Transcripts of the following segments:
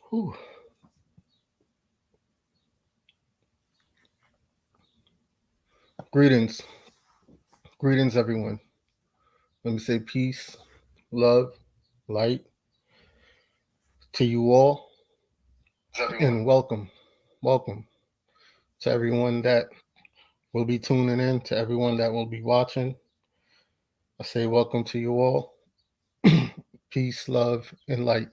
Whew. Greetings. Greetings, everyone. Let me say peace, love, light to you all, and welcome. Welcome to everyone that will be tuning in, to everyone that will be watching. I say welcome to you all. Peace, love, and light.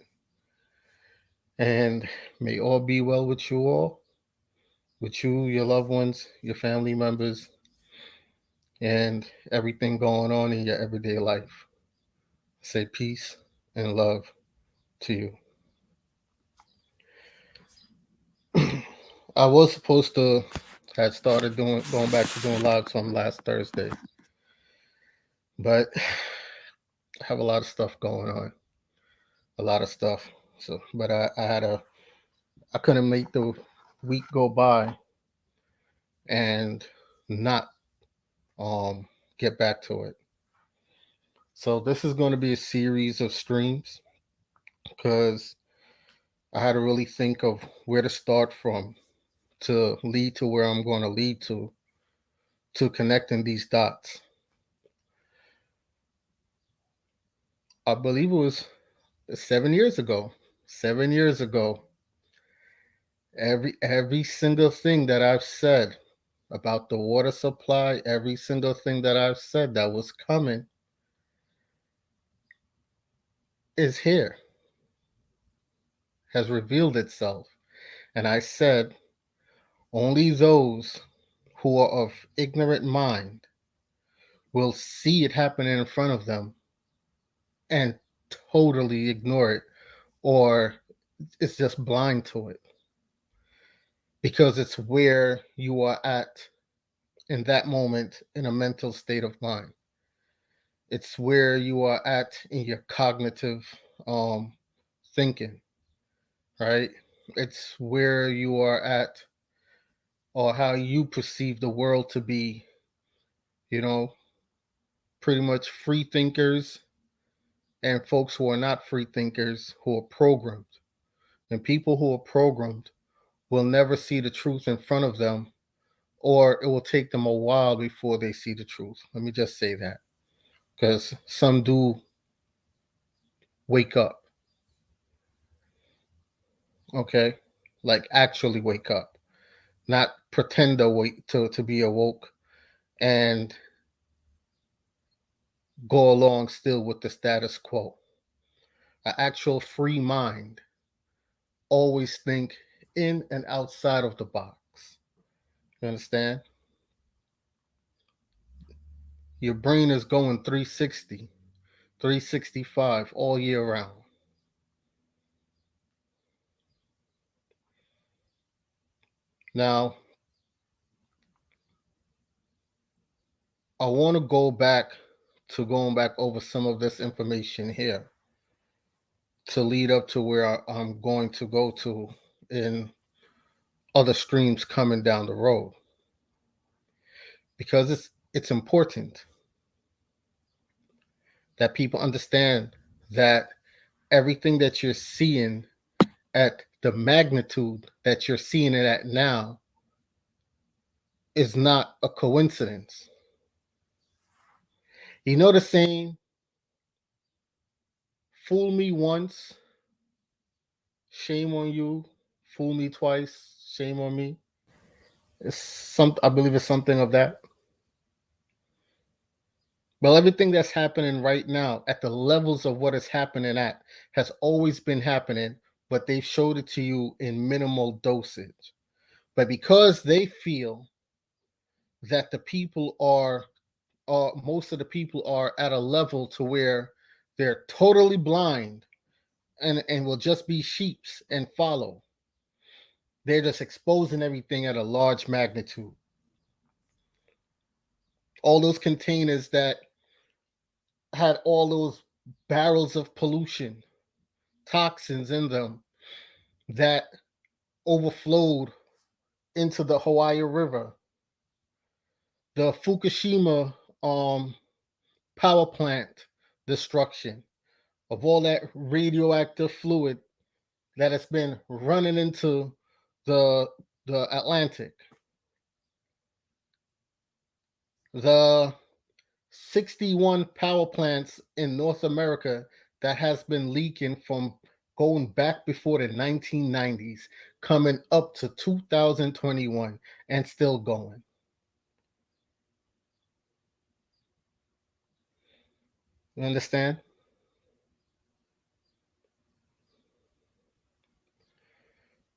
And may all be well with you all, with you, your loved ones, your family members, and everything going on in your everyday life. I say peace and love to you. I was supposed to had started going back to doing lives from last Thursday, but I have a lot of stuff going on, a lot of stuff. So, but I couldn't make the week go by and not um get back to it. So this is going to be a series of streams because I had to really think of where to start from to lead to where I'm going to lead to connecting these dots. I believe it was 7 years ago. 7 years ago, every single thing that I've said about the water supply, every single thing that I've said that was coming is here, has revealed itself. And I said, only those who are of ignorant mind will see it happening in front of them and totally ignore it, or it's just blind to it because it's where you are at in that moment in a mental state of mind. It's where you are at in your cognitive um, thinking, right? It's where you are at or how you perceive the world to be, you know, pretty much free thinkers and folks who are not free thinkers who are programmed. And people who are programmed will never see the truth in front of them, or it will take them a while before they see the truth. Let me just say that because some do wake up, okay? Like actually wake up, not pretend to wait to be awoke and go along still with the status quo. An actual free mind always think in and outside of the box. You understand? Your brain is going 360, 365 all year round. Now, I want to go back to going back over some of this information here to lead up to where I'm going to go to in other streams coming down the road because it's important that people understand that everything that you're seeing at the magnitude that you're seeing it at now is not a coincidence. You know the saying, fool me once, shame on you, fool me twice, shame on me. I believe it's something of that. Well, everything that's happening right now at the levels of what is happening at has always been happening, but they've showed it to you in minimal dosage. But because they feel that the people are most of the people are at a level to where they're totally blind and will just be sheeps and follow. They're just exposing everything at a large magnitude. All those containers that had all those barrels of pollution, toxins in them, that overflowed into the Hawaii River, the Fukushima power plant destruction of all that radioactive fluid that has been running into the Atlantic, the 61 power plants in North America that has been leaking from going back before the 1990s, coming up to 2021 and still going. You understand?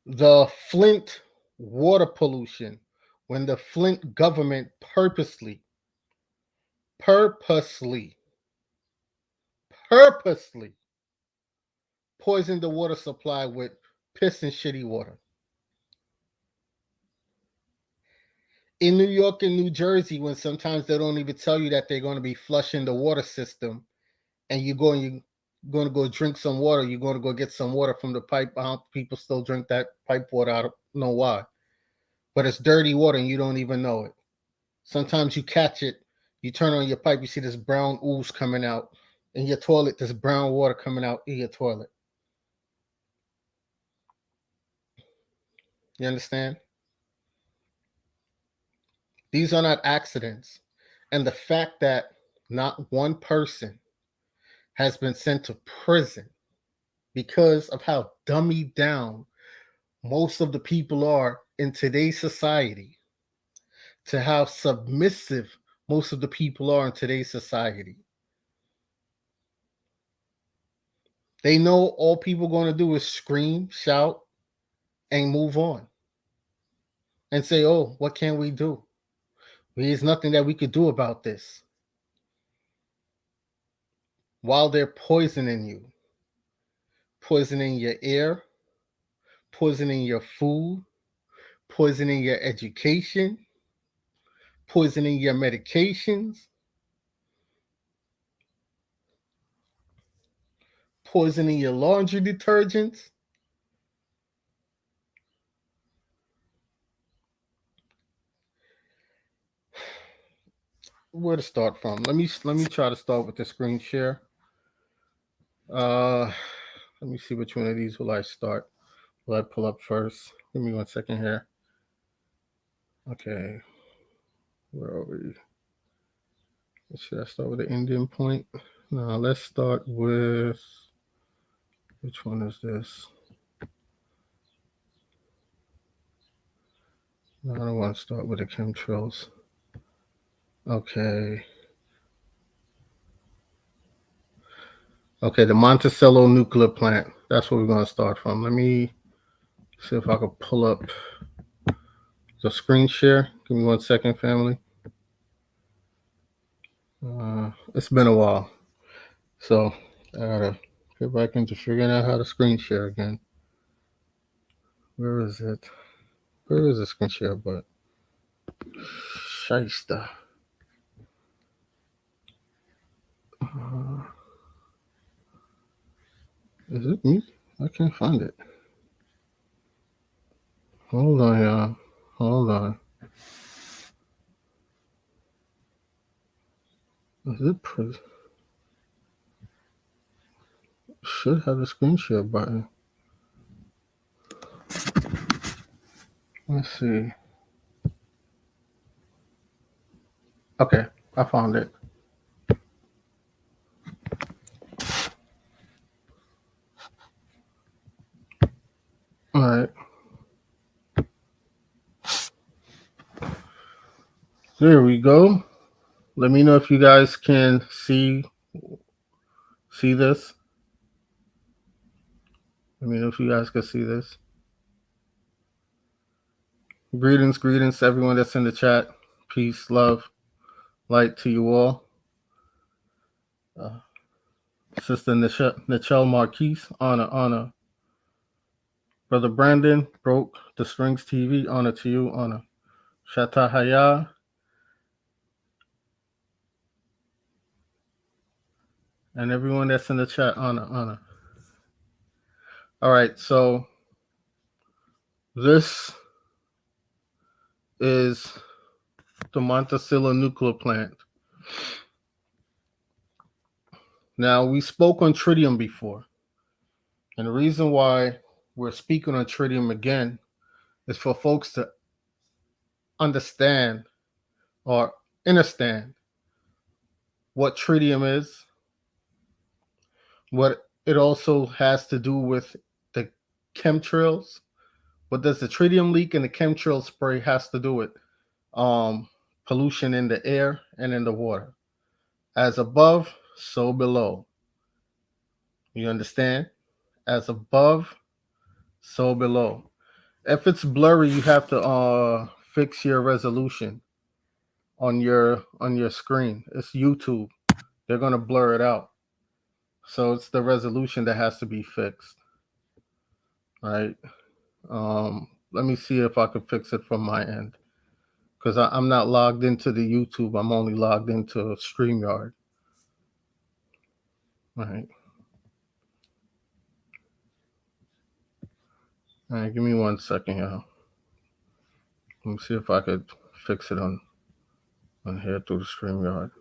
The Flint water pollution, when the Flint government purposely poisoned the water supply with piss and shitty water. In New York and New Jersey, when sometimes they don't even tell you that they're going to be flushing the water system, and you're going to go drink some water, you're going to go get some water from the pipe. People still drink that pipe water. I don't know why, but it's dirty water and you don't even know it. Sometimes you catch it, you turn on your pipe, you see this brown ooze coming out in your toilet, this brown water coming out in your toilet. You understand? These are not accidents. And the fact that not one person has been sent to prison because of how dummied down most of the people are in today's society, to how submissive most of the people are in today's society. They know all people are going to do is scream, shout, and move on. And say, oh, what can we do? There's nothing that we could do about this. While they're poisoning you, poisoning your air, poisoning your food, poisoning your education, poisoning your medications, poisoning your laundry detergents. Where to start from? Let me try to start with the screen share. Let me see which one of these will I start. Will I pull up first? Give me 1 second here. Okay, where are we? Should I start with the Indian point? No, let's start with, which one is this? No, I don't want to start with the chemtrails. Okay. Okay, the Monticello nuclear plant. That's where we're going to start from. Let me see if I can pull up the screen share. Give me 1 second, family. It's been a while, so I gotta get back into figuring out how to screen share again. Where is it? Where is the screen share button? Shyster. Is it me? I can't find it. Hold on, y'all. Hold on. Is it should have a screen share button. Let's see. Okay, I found it. All right. There we go. Let me know if you guys can see this. Let me know if you guys can see this. Greetings to everyone that's in the chat. Peace, love, light to you all. Sister Nichelle Marquise, honor. Brother Brandon, Broke the Strings TV, honor to you, honor. Shata Haya. And everyone that's in the chat, honor. All right, so This is the Monticello nuclear plant. Now, we spoke on tritium before, and the reason why we're speaking on tritium again is for folks to understand or understand what tritium is, what it also has to do with the chemtrails. What does the tritium leak and the chemtrail spray has to do with? Pollution in the air and in the water. As above, so below. You understand? As above, so below. If it's blurry, you have to fix your resolution on your screen. It's YouTube. They're gonna blur it out. So it's the resolution that has to be fixed. Right? Let me see if I can fix it from my end. Because I'm not logged into the YouTube. I'm only logged into StreamYard. Right. All right, give me 1 second here. Let me see if I could fix it on here through the StreamYard.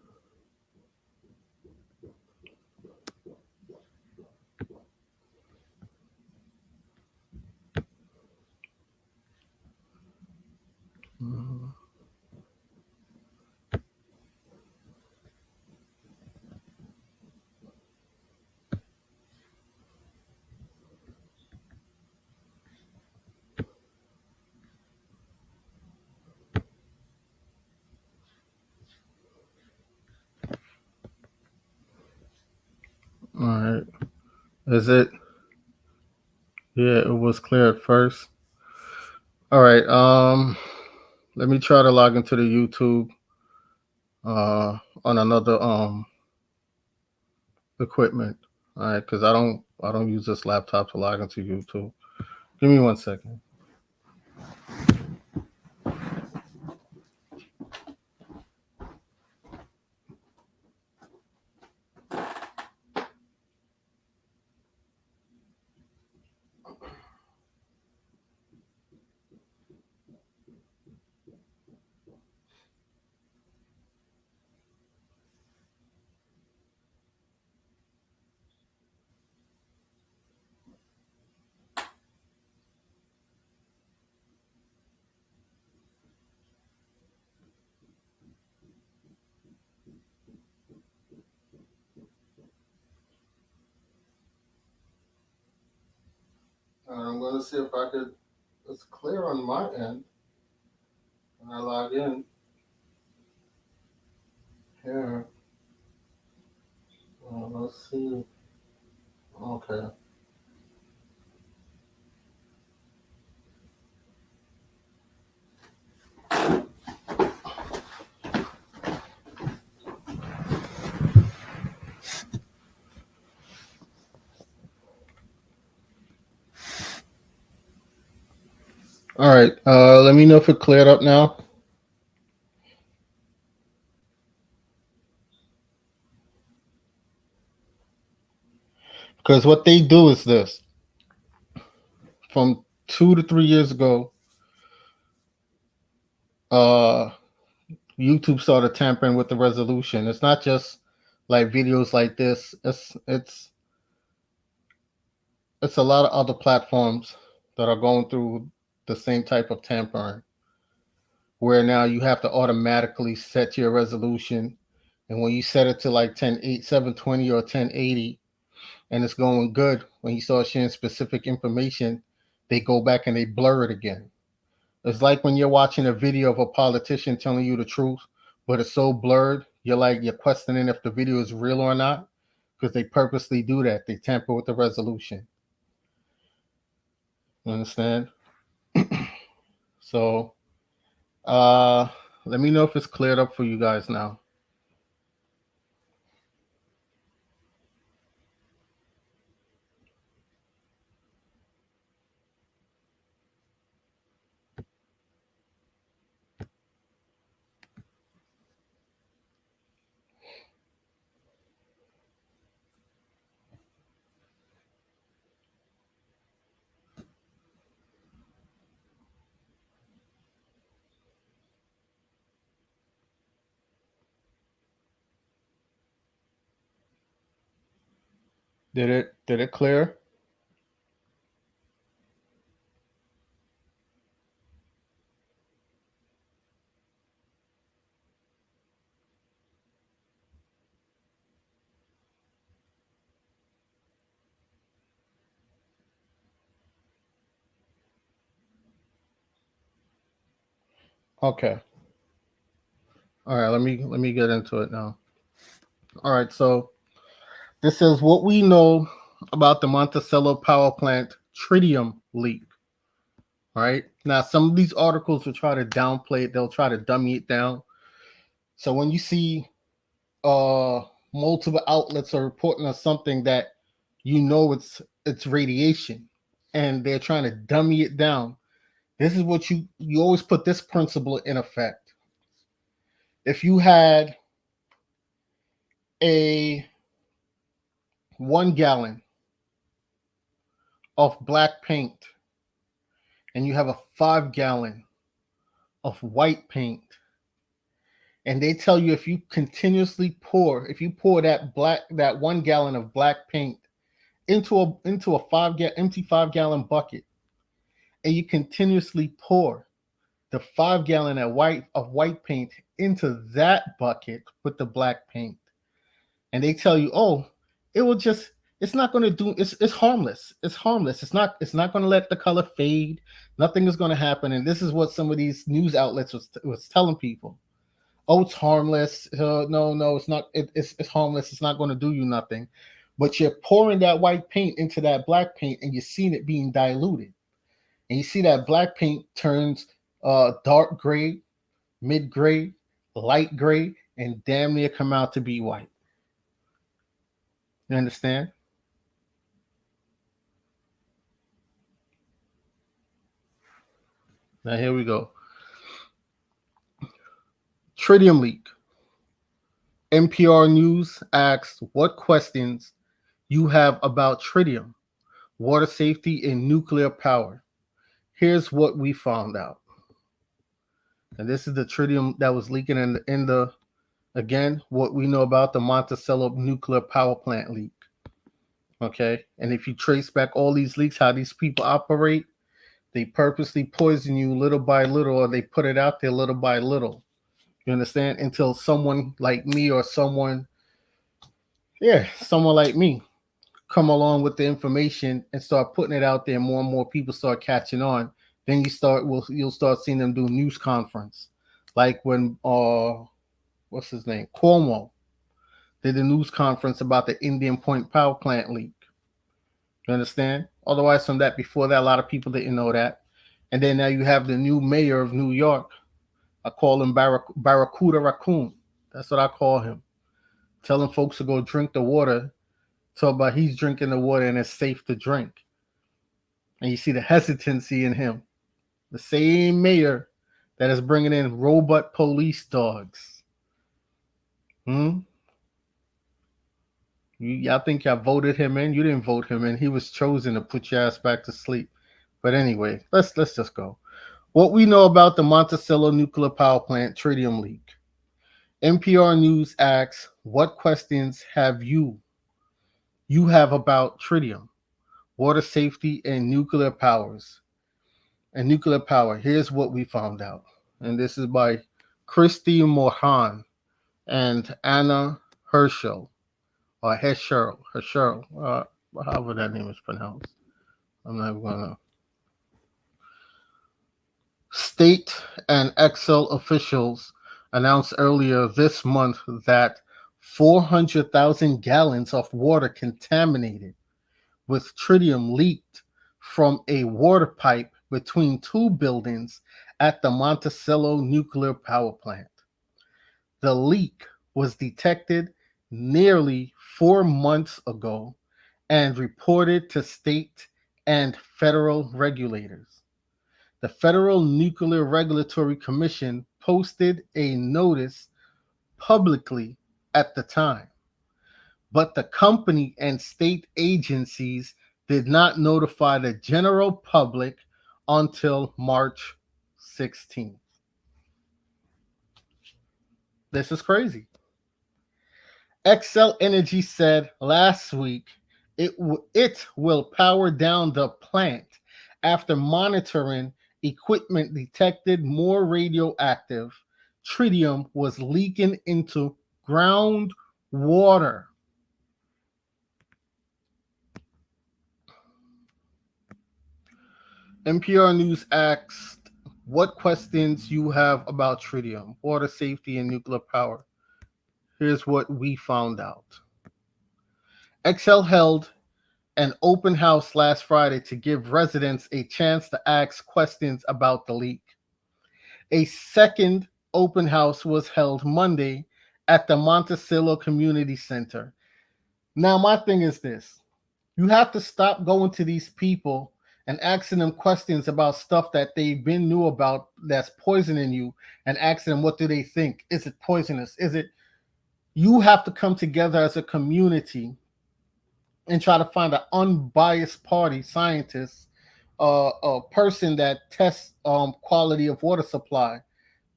All right. Is it? Yeah, it was clear at first. All right. Let me try to log into the YouTube on another equipment. All right, because I don't use this laptop to log into YouTube. Give me 1 second. I'm going to see if I could. It's clear on my end. When I log in here, let's see. Okay. All right. Let me know if it cleared up now. Because what they do is this. From 2 to 3 years ago, YouTube started tampering with the resolution. It's not just like videos like this. It's a lot of other platforms that are going through the same type of tampering, where now you have to automatically set your resolution, and when you set it to like 720 or 1080, and it's going good, when you start sharing specific information, they go back and they blur it again. It's like when you're watching a video of a politician telling you the truth, but it's so blurred, you're questioning if the video is real or not, because they purposely do that. They tamper with the resolution. You understand? So, let me know if it's cleared up for you guys now. Did it clear? Okay. All right, let me get into it now. All right, so this is what we know about the Monticello power plant tritium leak. All right. Now some of these articles will try to downplay it, they'll try to dummy it down. So when you see uh multiple outlets are reporting on something that you know it's radiation and they're trying to dummy it down, this is what you always put this principle in effect. If you had a 1 gallon of black paint and you have a 5 gallon of white paint, and they tell you if you continuously if you pour that 1 gallon of black paint into a empty 5 gallon bucket, and you continuously pour the 5 gallon of white paint into that bucket with the black paint, and they tell you, oh, it will just it's not going to do it's harmless. It's harmless. It's not going to let the color fade. Nothing is going to happen. And this is what some of these news outlets was telling people. Oh, it's harmless. No, it's not. It's harmless. It's not going to do you nothing. But you're pouring that white paint into that black paint, and you're seeing it being diluted. And you see that black paint turns dark gray, mid gray, light gray, and damn near come out to be white. You understand? Now here we go. Tritium leak. NPR News asks what questions you have about tritium, water safety, and nuclear power. Here's what we found out. And this is the tritium that was leaking in the again, what we know about the Monticello nuclear power plant leak. Okay. And if you trace back all these leaks, how these people operate, they purposely poison you little by little, or they put it out there little by little. You understand? Until someone like me or someone like me come along with the information and start putting it out there, more and more people start catching on. Then you'll start seeing them do news conference, like when what's his name, Cuomo, did a news conference about the Indian Point power plant leak. You understand? Otherwise, from that before that, a lot of people didn't know that. And then now you have the new mayor of New York. I call him Barracuda Raccoon. That's what I call him. Telling folks to go drink the water. Talk about he's drinking the water and it's safe to drink. And you see the hesitancy in him. The same mayor that is bringing in robot police dogs. Hmm? Y'all think y'all voted him in? You didn't vote him in. He was chosen to put your ass back to sleep. But anyway, let's just go. What we know about the Monticello nuclear power plant tritium leak. NPR News asks, what questions you have about tritium, water safety, and nuclear powers? And nuclear power. Here's what we found out. And this is by Christy Mohan and Anna Herschel, or Herschel, however that name is pronounced. I'm not going to. State and Excel officials announced earlier this month that 400,000 gallons of water contaminated with tritium leaked from a water pipe between two buildings at the Monticello nuclear power plant. The leak was detected nearly 4 months ago and reported to state and federal regulators. The Federal Nuclear Regulatory Commission posted a notice publicly at the time, but the company and state agencies did not notify the general public until March 16th. This is crazy. Xcel Energy said last week It will power down the plant after monitoring equipment detected more radioactive tritium was leaking into groundwater. NPR News asked what questions you have about tritium, water safety, and nuclear power. Here's what we found out. Xcel held an open house last Friday to give residents a chance to ask questions about the leak. A second open house was held Monday at the Monticello Community Center. Now, my thing is this: you have to stop going to these people and asking them questions about stuff that they've been knew about that's poisoning you, and asking them what do they think. Is it poisonous? Is it? You have to come together as a community and try to find an unbiased party scientist, a person that tests quality of water supply.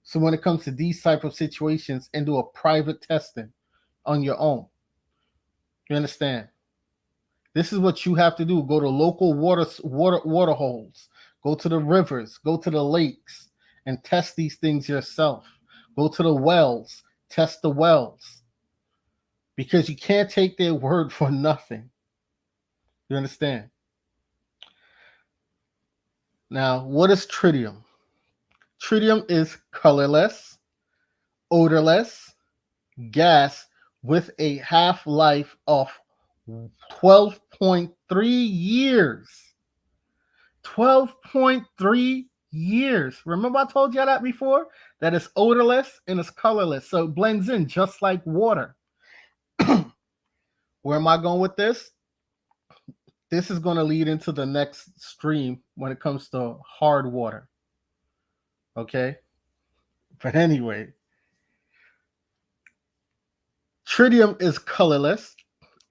So when it comes to these type of situations, and do a private testing on your own. You understand? This is what you have to do. Go to local water holes. Go to the rivers. Go to the lakes and test these things yourself. Go to the wells. Test the wells, because you can't take their word for nothing. You understand? Now, what is tritium? Tritium is colorless, odorless gas with a half-life of 12.3 years. 12.3 years. Remember I told you that before? That it's odorless and it's colorless. So it blends in just like water. Where am I going with this? This is going to lead into the next stream when it comes to hard water. Okay? But anyway, tritium is colorless,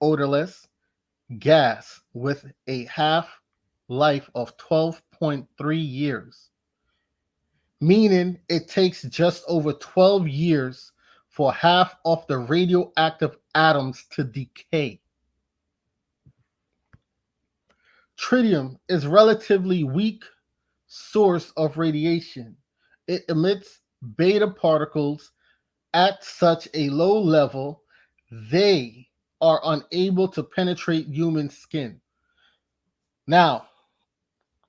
odorless gas with a half life of 12.3 years, meaning it takes just over 12 years for half of the radioactive atoms to decay. Tritium is relatively weak source of radiation. It emits beta particles at such a low level they are unable to penetrate human skin. Now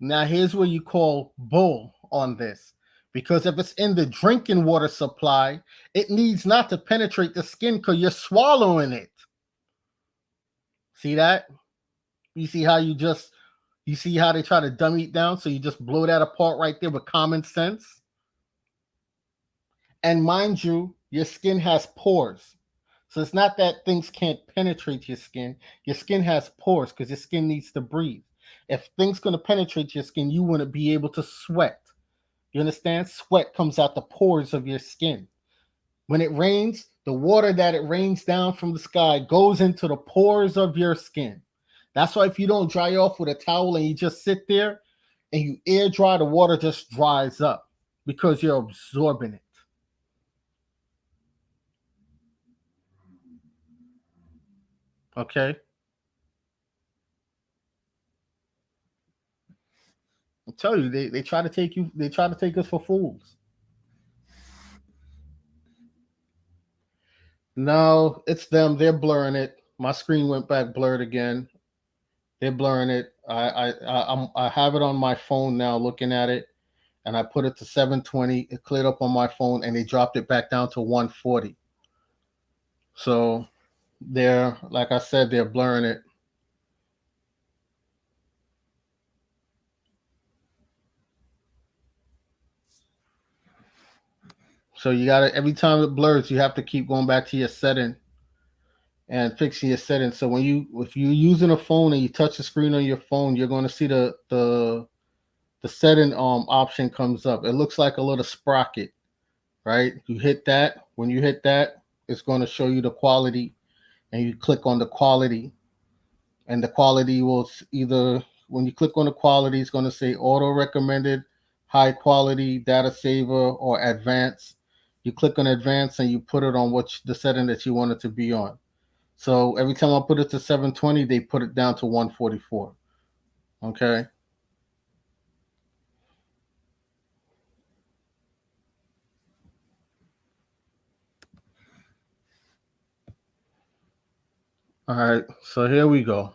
here's where you call bull on this. Because if it's in the drinking water supply, it needs not to penetrate the skin because you're swallowing it. See that? You see how you see how they try to dummy it down? So you just blow that apart right there with common sense. And mind you, your skin has pores. So it's not that things can't penetrate your skin. Your skin has pores because your skin needs to breathe. If things going to penetrate your skin, you want to be able to sweat. You understand? Sweat comes out the pores of your skin. When it rains, the water that it rains down from the sky goes into the pores of your skin. That's why if you don't dry off with a towel and you just sit there and you air dry, the water just dries up because you're absorbing it. Okay? I tell you, they try to take us for fools. No, it's them. They're blurring it. My screen went back blurred again. They're blurring it. I have it on my phone now, looking at it, and I put it to 720. It cleared up on my phone, and they dropped it back down to 140. So they're, like I said, they're blurring it. So you gotta, every time it blurs, you have to keep going back to your setting and fixing your settings. So if you're using a phone and you touch the screen on your phone, you're going to see the setting option comes up. It looks like a little sprocket, right? You hit that. When you hit that, it's going to show you the quality, and you click on the quality, and the quality will either, when you click on the quality, it's going to say auto recommended, high quality, data saver, or advanced. You click on advanced and you put it on the setting that you want it to be on. So every time I put it to 720, they put it down to 144. Okay. All right. So here we go.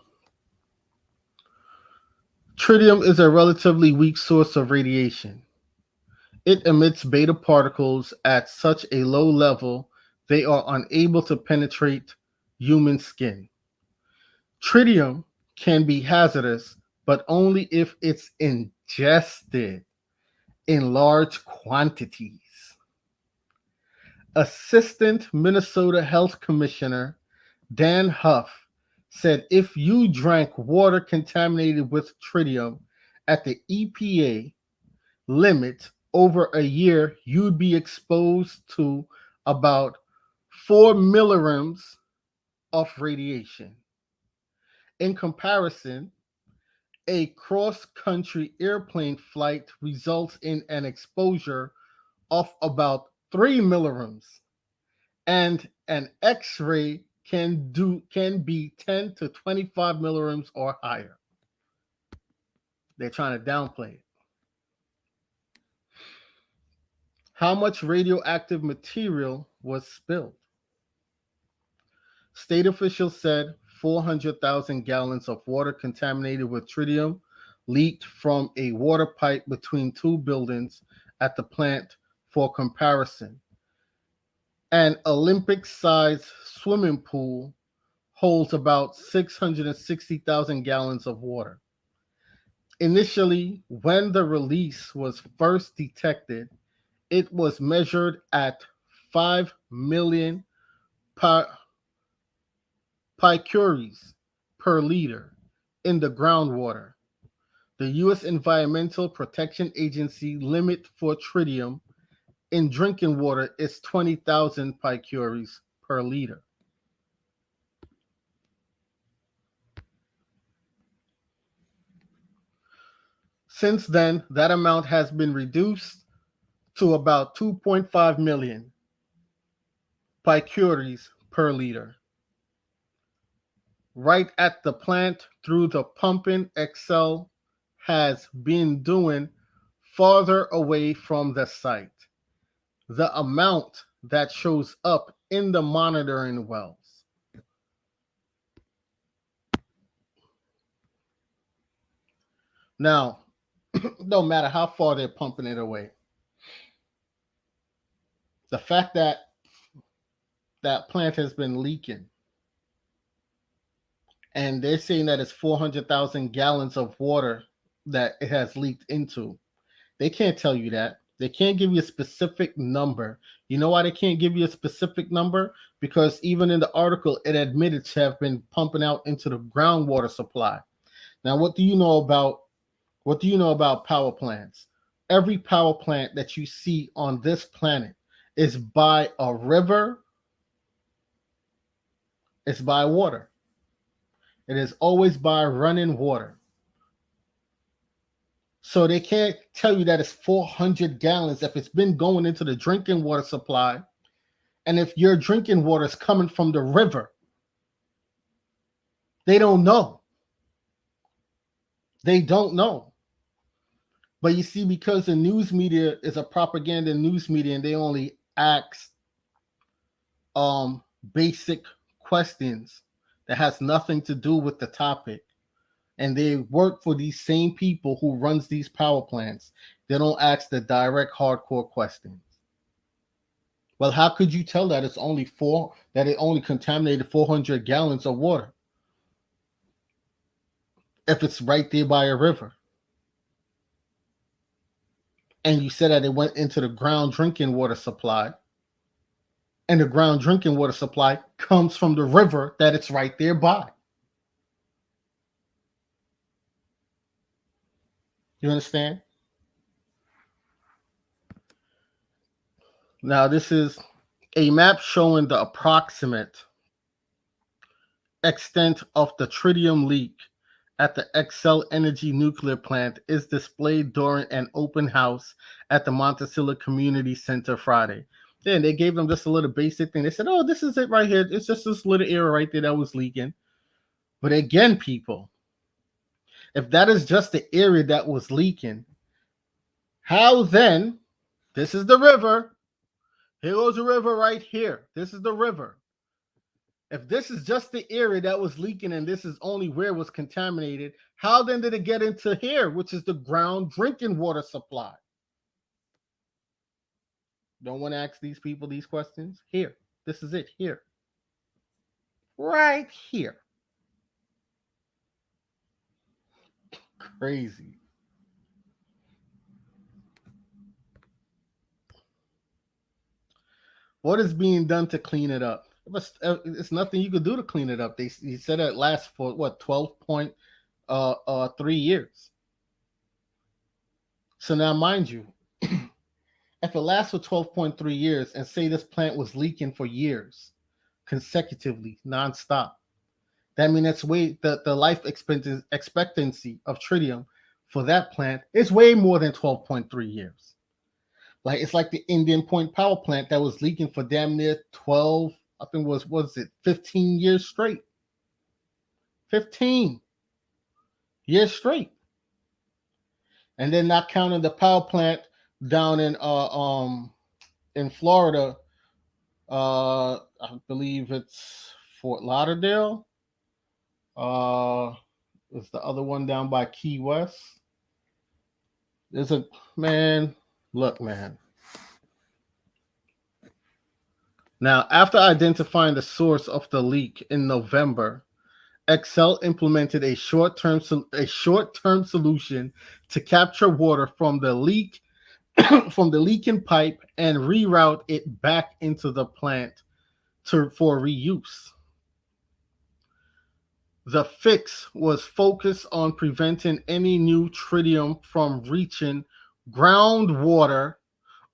Tritium is a relatively weak source of radiation. It emits beta particles at such a low level they are unable to penetrate human skin. Tritium can be hazardous, but only if it's ingested in large quantities. Assistant Minnesota Health Commissioner Dan Huff said if you drank water contaminated with tritium at the EPA limit over a year, you'd be exposed to about 4 millirems of radiation. In comparison, a cross country airplane flight results in an exposure of about 3 millirems, and an X-ray can be 10 to 25 millirems or higher. They're trying to downplay it. How much radioactive material was spilled? State officials said 400,000 gallons of water contaminated with tritium leaked from a water pipe between two buildings at the plant. For comparison, an Olympic-sized swimming pool holds about 660,000 gallons of water. Initially, when the release was first detected, it was measured at 5 million picories per liter in the groundwater. The U.S. Environmental Protection Agency limit for tritium in drinking water is 20,000 picories per liter. Since then, that amount has been reduced to about 2.5 million picories per liter. Right at the plant through the pumping Excel has been doing farther away from the site. The amount that shows up in the monitoring wells. Now, no matter how far they're pumping it away, the fact that that plant has been leaking and they're saying that it's 400,000 gallons of water that it has leaked into, they can't tell you that. They can't give you a specific number. You know why they can't give you a specific number? Because even in the article, it admitted to have been pumping out into the groundwater supply. Now, what do you know about power plants? Every power plant that you see on this planet is by a river. It's by water. It is always by running water. So they can't tell you that it's 400 gallons if it's been going into the drinking water supply, and if your drinking water is coming from the river. They don't know. They don't know. But you see, because the news media is a propaganda news media and they only ask basic questions that has nothing to do with the topic, and they work for these same people who runs these power plants, they don't ask the direct hardcore questions. Well, how could you tell that it only contaminated 400 gallons of water if it's right there by a river? And you said that it went into the ground drinking water supply, and the ground drinking water supply comes from the river that it's right there by. You understand? Now, this is a map showing the approximate extent of the tritium leak at the Xcel Energy nuclear plant is displayed during an open house at the Monticello Community Center Friday. Then they gave them just a little basic thing. They said, "Oh, this is it right here. It's just this little area right there that was leaking." But again, people, if that is just the area that was leaking, how then? This is the river. Here goes the river right here. This is the river. If this is just the area that was leaking and this is only where it was contaminated, how then did it get into here, which is the ground drinking water supply? Don't want to ask these people these questions? Here. This is it. Here. Right here. Crazy. What is being done to clean it up? It's nothing you could do to clean it up. He said it lasts for what 12.3 years. So now, mind you, if it lasts for 12.3 years, and say this plant was leaking for years, consecutively, nonstop, that means that's way the life expectancy of tritium for that plant is way more than 12.3 years. Like it's like the Indian Point power plant that was leaking for damn near 12, I think was it 15 years straight. 15 years straight. And then not counting the power plant down in Florida, I believe it's Fort Lauderdale. It's the other one down by Key West. There's a man. Look, man. Now, after identifying the source of the leak in November, Xcel implemented a short-term solution to capture water from the leak from the leaking pipe and reroute it back into the plant for reuse. The fix was focused on preventing any new tritium from reaching groundwater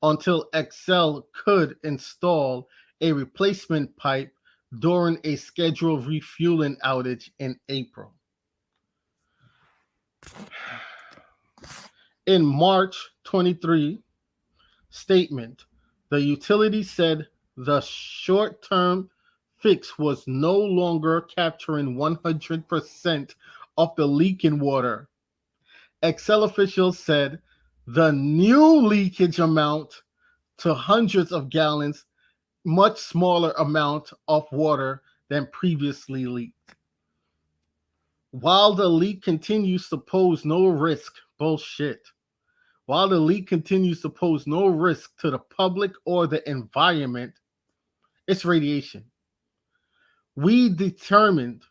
until Xcel could install a replacement pipe during a scheduled refueling outage in April. In March 23 statement, the utility said the short-term fix was no longer capturing 100% of the leaking water. Xcel officials said the new leakage amount to hundreds of gallons, much smaller amount of water than previously leaked. While the leak continues to pose no risk, bullshit. While the leak continues to pose no risk to the public or the environment, it's radiation. We determined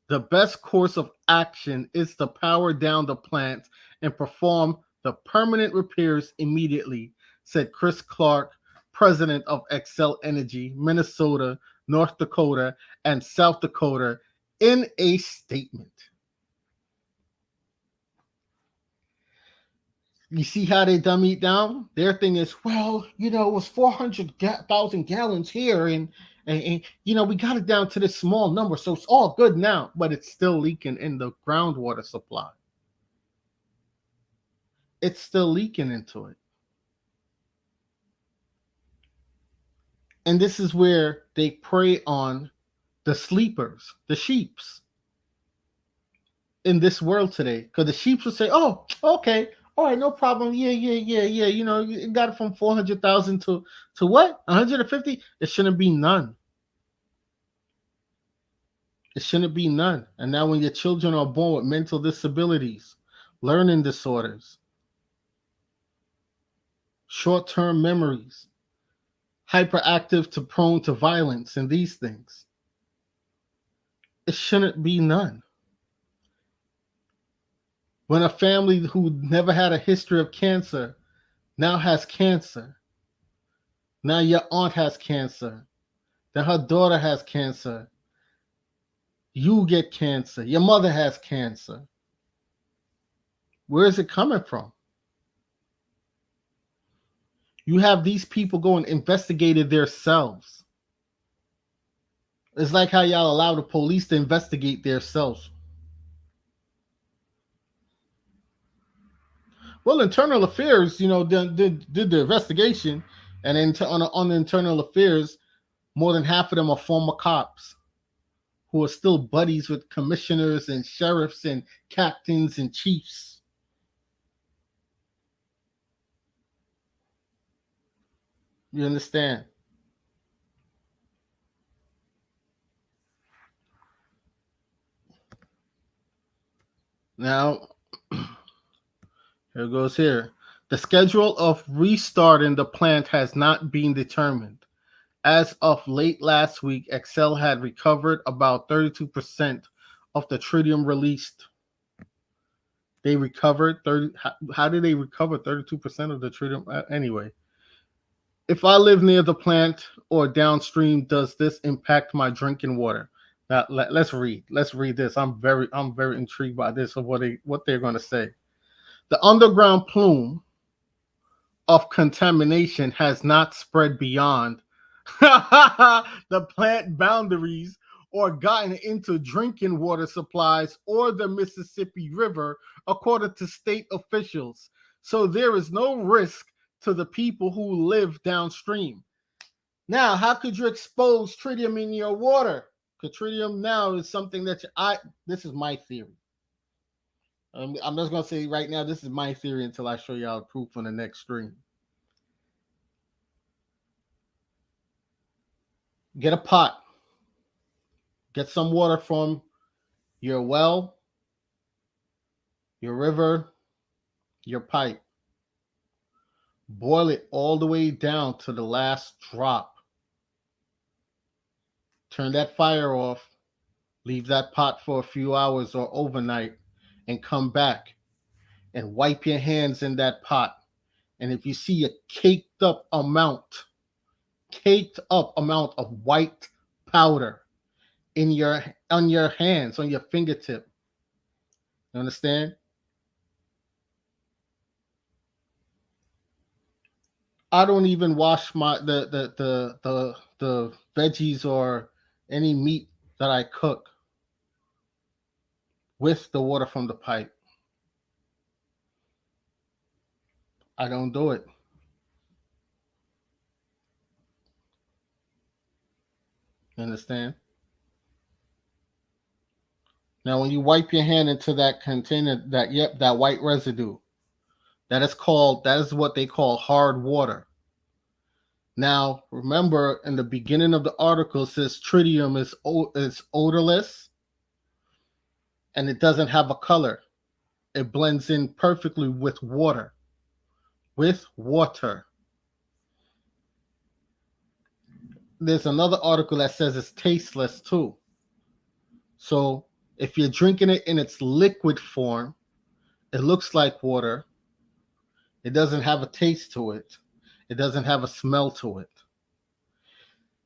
the best course of action is to power down the plant and perform the permanent repairs immediately, said Chris Clark, president of Xcel Energy, Minnesota, North Dakota, and South Dakota, in a statement. You see how they dumb it down? Their thing is, well, it was 400,000 gallons here, and we got it down to this small number, so it's all good now, but it's still leaking in the groundwater supply. It's still leaking into it. And this is where they prey on the sleepers, the sheeps in this world today. Because the sheeps will say, oh, okay, all right, no problem. Yeah. You got it from 400,000 to what? 150? It shouldn't be none. It shouldn't be none. And now when your children are born with mental disabilities, learning disorders, short-term memories, hyperactive to prone to violence and these things, it shouldn't be none. When a family who never had a history of cancer now has cancer, now your aunt has cancer, then her daughter has cancer, you get cancer, your mother has cancer. Where is it coming from? You have these people go and investigate themselves. It's like how y'all allow the police to investigate themselves. Well, Internal Affairs, did the investigation. And on the internal affairs, more than half of them are former cops who are still buddies with commissioners and sheriffs and captains and chiefs. You understand? Now, here goes here. The schedule of restarting the plant has not been determined. As of late last week, Excel had recovered about 32% of the tritium released. They recovered 30. How did they recover 32% of the tritium? Anyway, if I live near the plant or downstream, does this impact my drinking water? Now let's read. Let's read this. I'm very intrigued by this of what they're going to say. The underground plume of contamination has not spread beyond the plant boundaries or gotten into drinking water supplies or the Mississippi River, according to state officials. So there is no risk to the people who live downstream. Now, how could you expose tritium in your water? Because tritium now is something that this is my theory. I'm just going to say right now, this is my theory until I show y'all proof on the next stream. Get a pot. Get some water from your well, your river, your pipe. Boil it all the way down to the last drop. Turn that fire off. Leave that pot for a few hours or overnight and come back and wipe your hands in that pot. And if you see a caked up amount of white powder on your hands, on your fingertip, you understand? I don't even wash the veggies or any meat that I cook with the water from the pipe. I don't do it. You understand? Now, when you wipe your hand into that container, that white residue, that is what they call hard water. Now, remember, in the beginning of the article, it says tritium is odorless and it doesn't have a color. It blends in perfectly with water. With water. There's another article that says it's tasteless too. So if you're drinking it in its liquid form, it looks like water. It doesn't have a taste to it. It doesn't have a smell to it.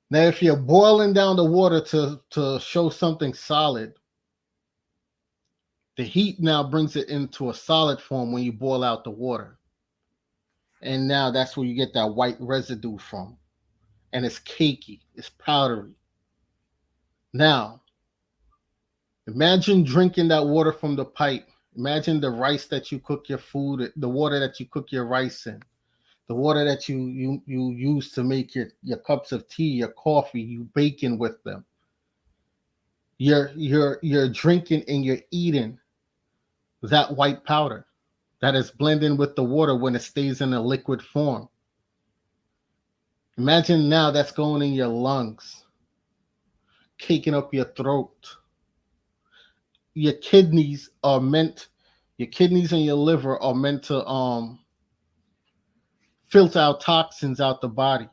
Now, if you're boiling down the water to show something solid, the heat now brings it into a solid form when you boil out the water. And now that's where you get that white residue from. And it's cakey, it's powdery. Now, imagine drinking that water from the pipe. Imagine the rice that you cook your food, the water that you cook your rice in, the water that you use to make your cups of tea, your coffee, you baking with them. You're drinking and you're eating that white powder that is blending with the water when it stays in a liquid form. Imagine now that's going in your lungs, caking up your throat. Your kidneys and your liver are meant to filter out toxins out the body.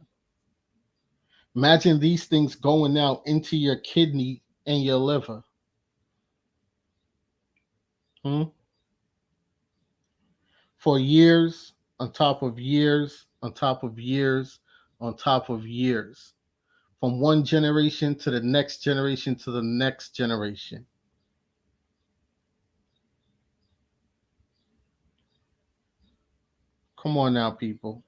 Imagine these things going out into your kidney and your liver. For years, on top of years, on top of years, on top of years. From one generation to the next generation to the next generation. Come on now, people.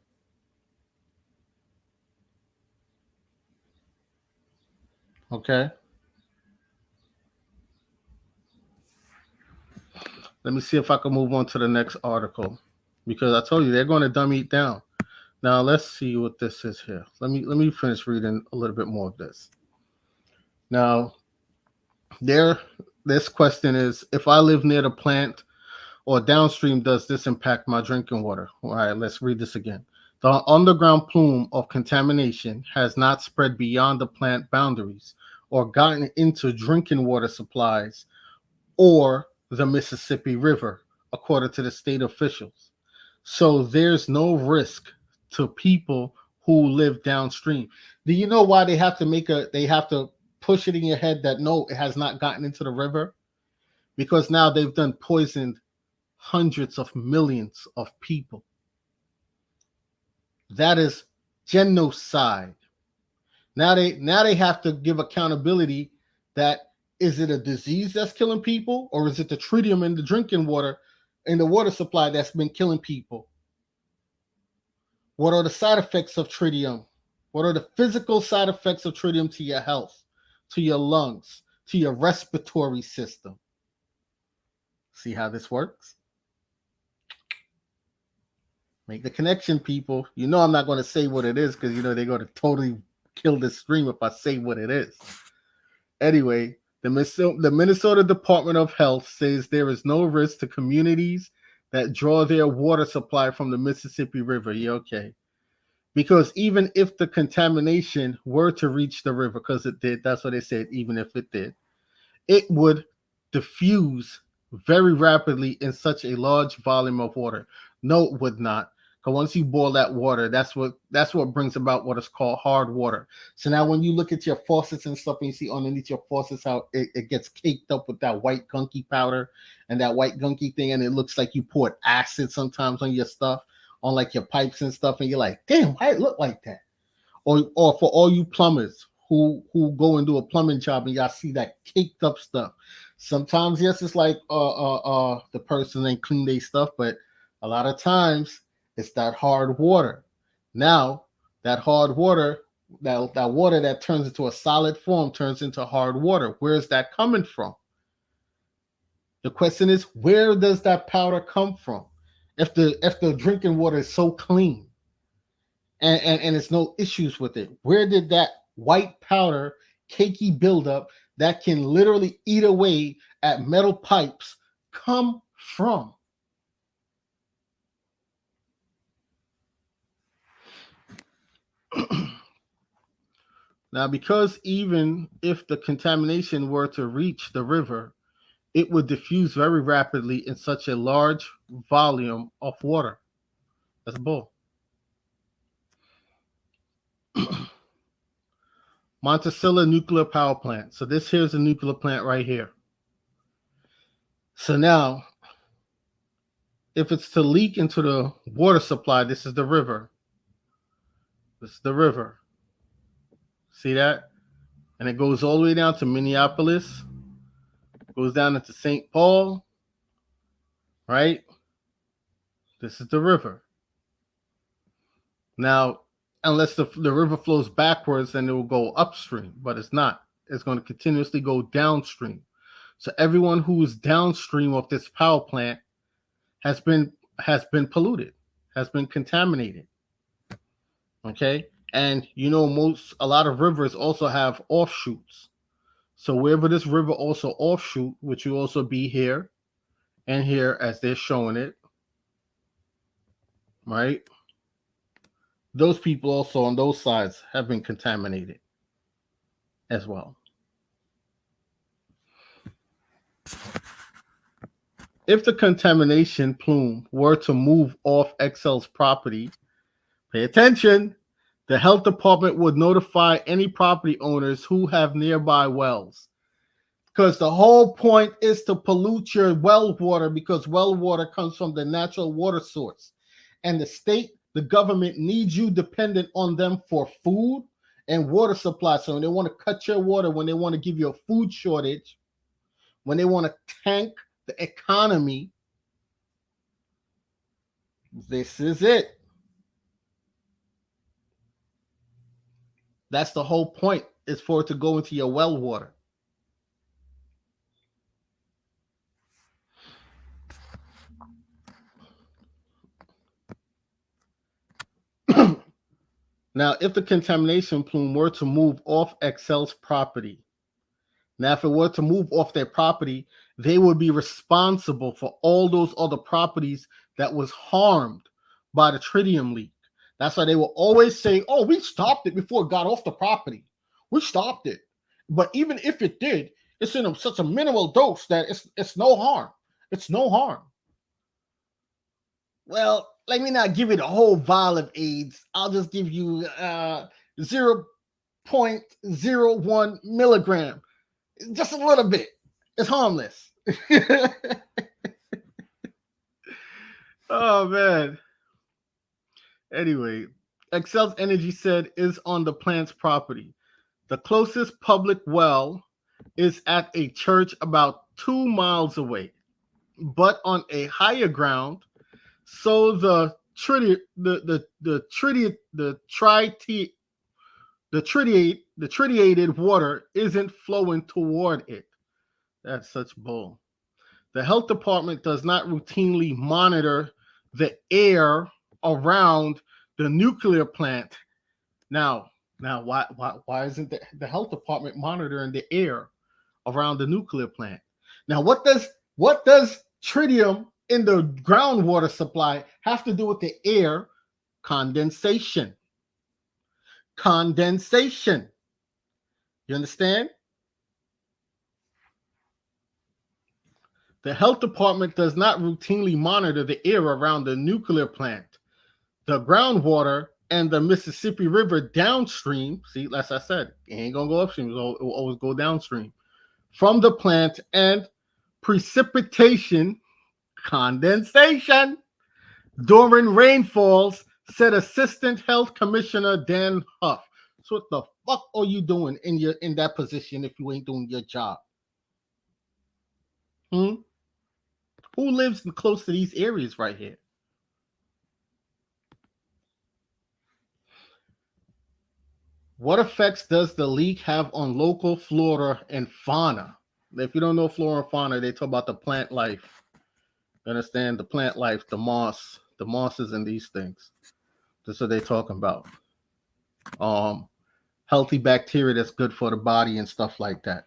Okay? Let me see if I can move on to the next article. Because I told you they're going to dummy it down. Now let's see what this is here. Let me finish reading a little bit more of this. Now, there this question is, if I live near the plant or downstream, does this impact my drinking water? All right, let's read this again. The underground plume of contamination has not spread beyond the plant boundaries or gotten into drinking water supplies or the Mississippi River, according to the state officials. So there's no risk to people who live downstream. Do you know why they have to push it in your head that no, it has not gotten into the river? Because now they've done poisoned hundreds of millions of people. That is genocide. Now they have to give accountability that, is it a disease that's killing people, or is it the tritium in the drinking water, in the water supply, that's been killing people? What are the side effects of tritium? What are the physical side effects of tritium to your health, to your lungs, to your respiratory system? See how this works? Make the connection, people. You know I'm not going to say what it is, because they're going to totally kill this stream if I say what it is. Anyway, the Minnesota Department of Health says there is no risk to communities that draw their water supply from the Mississippi River. Yeah, okay. Because even if the contamination were to reach the river, because it did, that's what they said, even if it did, it would diffuse very rapidly in such a large volume of water. No, it would not. Because once you boil that water, that's what brings about what is called hard water. So now when you look at your faucets and stuff, and you see underneath your faucets how it gets caked up with that white gunky powder and that white gunky thing, and it looks like you poured acid sometimes on your stuff, on like your pipes and stuff, and you're like, damn, why it look like that? Or for all you plumbers who go and do a plumbing job and y'all see that caked up stuff. Sometimes, yes, it's like the person ain't clean their stuff, but a lot of times it's that hard water. Now, that hard water, that water that turns into a solid form turns into hard water. Where is that coming from? The question is, where does that powder come from? If the drinking water is so clean and it's no issues with it, where did that white powder, cakey buildup that can literally eat away at metal pipes come from? Now, because even if the contamination were to reach the river, it would diffuse very rapidly in such a large volume of water. That's bull. Monticello Nuclear Power Plant. So this here's a nuclear plant right here. So now, if it's to leak into the water supply, this is the river. This is the river. See that? And it goes all the way down to Minneapolis, goes down into St. Paul, right? This is the river. Now, unless the river flows backwards, then it will go upstream, but it's not. It's going to continuously go downstream. So everyone who is downstream of this power plant has been polluted, has been contaminated. Okay? And a lot of rivers also have offshoots. So wherever this river also offshoot, which will also be here and here as they're showing it, right? Those people also on those sides have been contaminated as well. If the contamination plume were to move off Excel's property, pay attention, the health department would notify any property owners who have nearby wells. Because the whole point is to pollute your well water, because well water comes from the natural water source. And the government needs you dependent on them for food and water supply. So when they want to cut your water, when they want to give you a food shortage, when they want to tank the economy, this is it. That's the whole point, is for it to go into your well water. Now, if the contamination plume were to move off Excel's property, now if it were to move off their property, they would be responsible for all those other properties that was harmed by the tritium leak. That's why they will always say, "Oh, we stopped it before it got off the property. We stopped it." But even if it did, it's in such a minimal dose that it's no harm. It's no harm. Well, let me not give you the whole vial of AIDS. I'll just give you 0.01 milligram. Just a little bit. It's harmless. Oh, man. Anyway, Excel's Energy said is on the plant's property. The closest public well is at a church about 2 miles away, but on a higher ground. So the tritiated water isn't flowing toward it. That's such bull. The health department does not routinely monitor the air around the nuclear plant. Now, why isn't the health department monitoring the air around the nuclear plant? Now, what does tritium in the groundwater supply have to do with the air? Condensation. Condensation. You understand? The health department does not routinely monitor the air around the nuclear plant, the groundwater, and the Mississippi River downstream. See, as I said, it ain't gonna go upstream, it will always go downstream from the plant, and precipitation, condensation, during rainfalls, said Assistant Health Commissioner Dan Huff. So what the fuck are you doing in that position if you ain't doing your job? Who lives close to these areas right here? What effects does the leak have on local flora and fauna? If you don't know flora and fauna, they talk about the plant life. You understand? The plant life, the mosses and these things. That's what they're talking about. Healthy bacteria that's good for the body and stuff like that.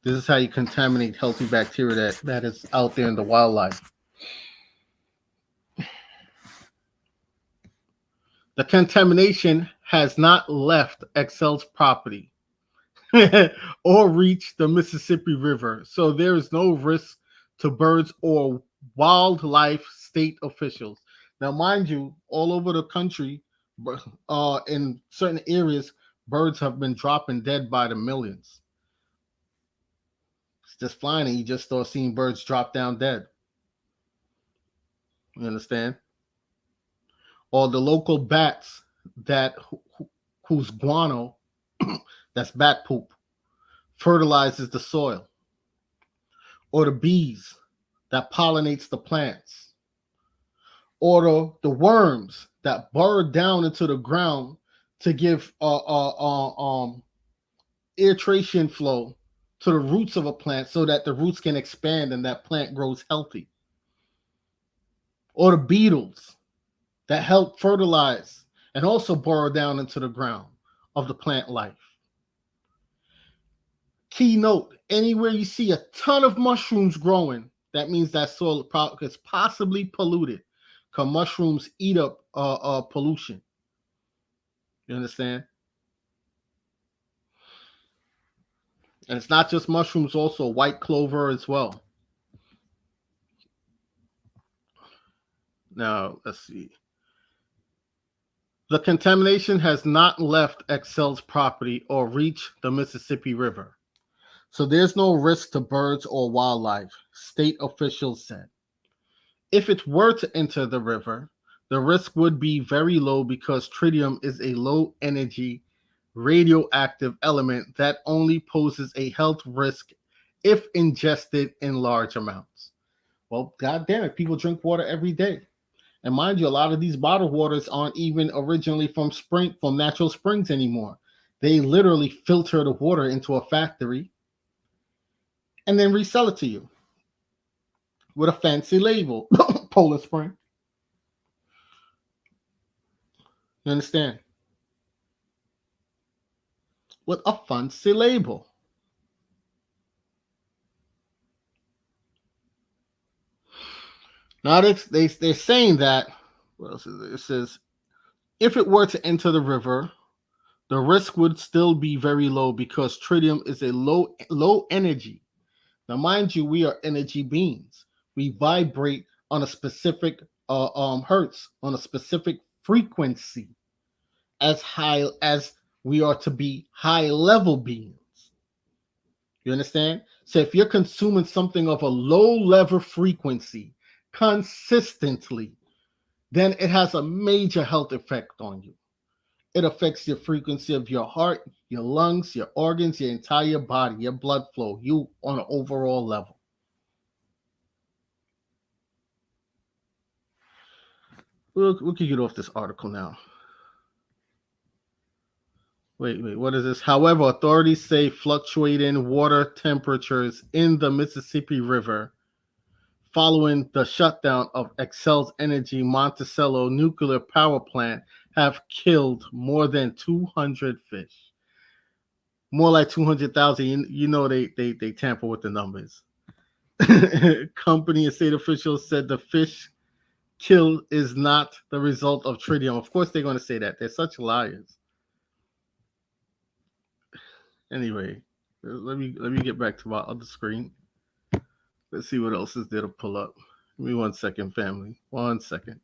This is how you contaminate healthy bacteria that is out there in the wildlife. The contamination has not left Excel's property or reached the Mississippi River, so there is no risk to birds or wildlife, state officials. Now, mind you, all over the country, in certain areas, birds have been dropping dead by the millions. It's just flying, and you just start seeing birds drop down dead. You understand? Or the local bats whose guano, that's bat poop, fertilizes the soil. Or the bees that pollinates the plants. Or the worms that burrow down into the ground to give aeration flow to the roots of a plant so that the roots can expand and that plant grows healthy. Or the beetles that help fertilize and also burrow down into the ground of the plant life. Key note, anywhere you see a ton of mushrooms growing, that means that soil is possibly polluted because mushrooms eat up pollution. You understand? And it's not just mushrooms, also white clover as well. Now, let's see. The contamination has not left Excel's property or reached the Mississippi River. So there's no risk to birds or wildlife, state officials said. If it were to enter the river, the risk would be very low because tritium is a low energy radioactive element that only poses a health risk if ingested in large amounts. Well, god damn it, people drink water every day. And mind you, a lot of these bottled waters aren't even originally from natural springs anymore. They literally filter the water into a factory and then resell it to you with a fancy label. Poland Spring. You understand? with a fancy label. Now they're saying that, what else is it? It says, if it were to enter the river, the risk would still be very low because tritium is a low energy. Now, mind you, we are energy beings. We vibrate on a specific hertz, on a specific frequency, as high as we are to be high level beings. You understand? So if you're consuming something of a low level frequency consistently, then it has a major health effect on you. It affects your frequency of your heart, your lungs, your organs, your entire body, your blood flow, you on an overall level. We can get off this article now. Wait, what is this? However, authorities say fluctuating water temperatures in the Mississippi River following the shutdown of Xcel's Energy Monticello nuclear power plant have killed more than 200 fish. More like 200,000. You know they tamper with the numbers. Company and state officials said the fish kill is not the result of tritium. Of course, they're going to say that. They're such liars. Anyway, let me get back to my other screen. Let's see what else is there to pull up. Give me 1 second, family. 1 second.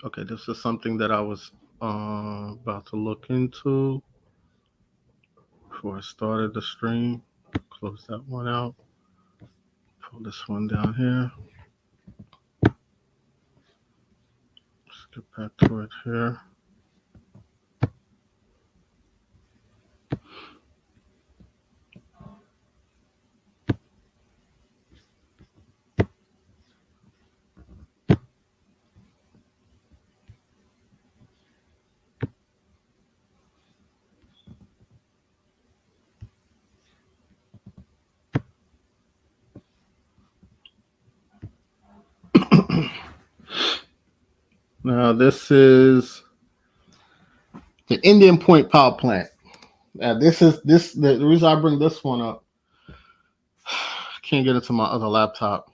Okay, this is something that I was about to look into before I started the stream. Close that one out. Pull this one down here. Let's get back to it here. Now, this is the Indian Point Power Plant. Now, the reason I bring this one up. I can't get into my other laptop,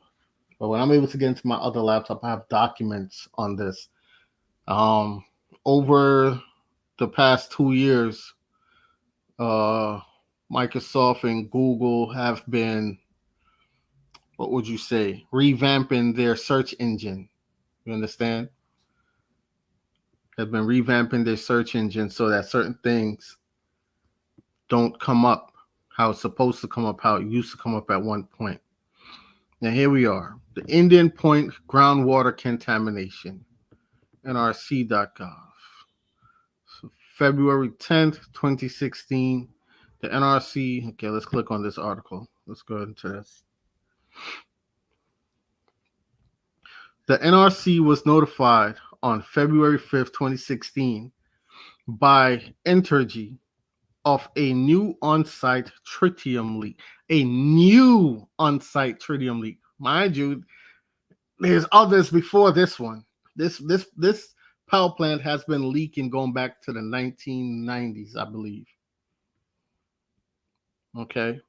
but when I'm able to get into my other laptop, I have documents on this. Over the past 2 years, Microsoft and Google have been, what would you say, revamping their search engine. You understand? Have been revamping their search engine so that certain things don't come up how it's supposed to come up, how it used to come up at one point. Now here we are, the Indian Point groundwater contamination, NRC.gov. So February 10th, 2016, the NRC, okay, let's click on this article. Let's go into this. The NRC was notified on February 5th, 2016 by Entergy of a new on-site tritium leak. A new on-site tritium leak. Mind you, there's others before this one. This power plant has been leaking going back to the 1990s, I believe. Okay.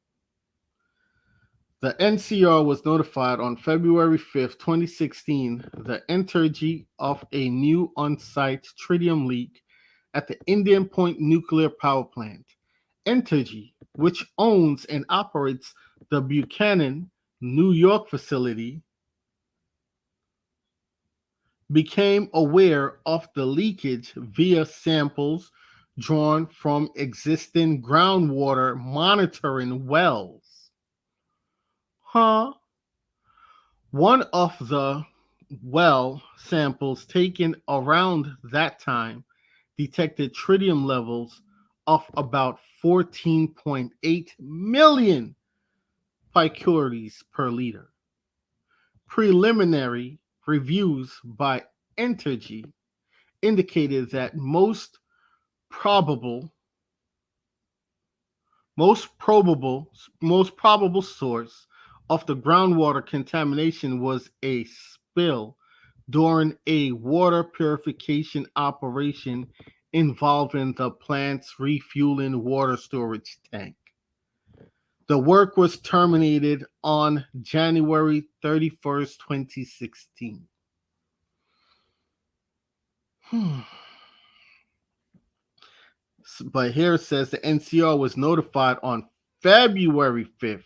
The NCR was notified on February 5th, 2016, the Entergy of a new on-site tritium leak at the Indian Point Nuclear Power Plant. Entergy, which owns and operates the Buchanan, New York facility, became aware of the leakage via samples drawn from existing groundwater monitoring wells. One of the well samples taken around that time detected tritium levels of about 14.8 million picories per liter. Preliminary reviews by Entergy indicated that most probable source of the groundwater contamination was a spill during a water purification operation involving the plant's refueling water storage tank. The work was terminated on January 31st, 2016. But here it says the NCR was notified on February 5th,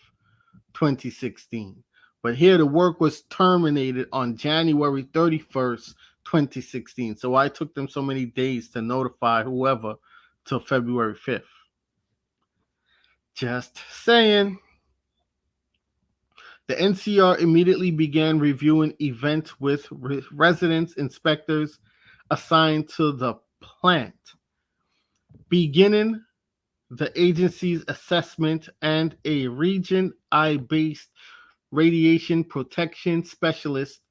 2016. But here the work was terminated on January 31st, 2016. So why it took them so many days to notify whoever till February 5th? Just saying. The NCR immediately began reviewing events with residents inspectors assigned to the plant, beginning the agency's assessment, and a Region I-based radiation protection specialist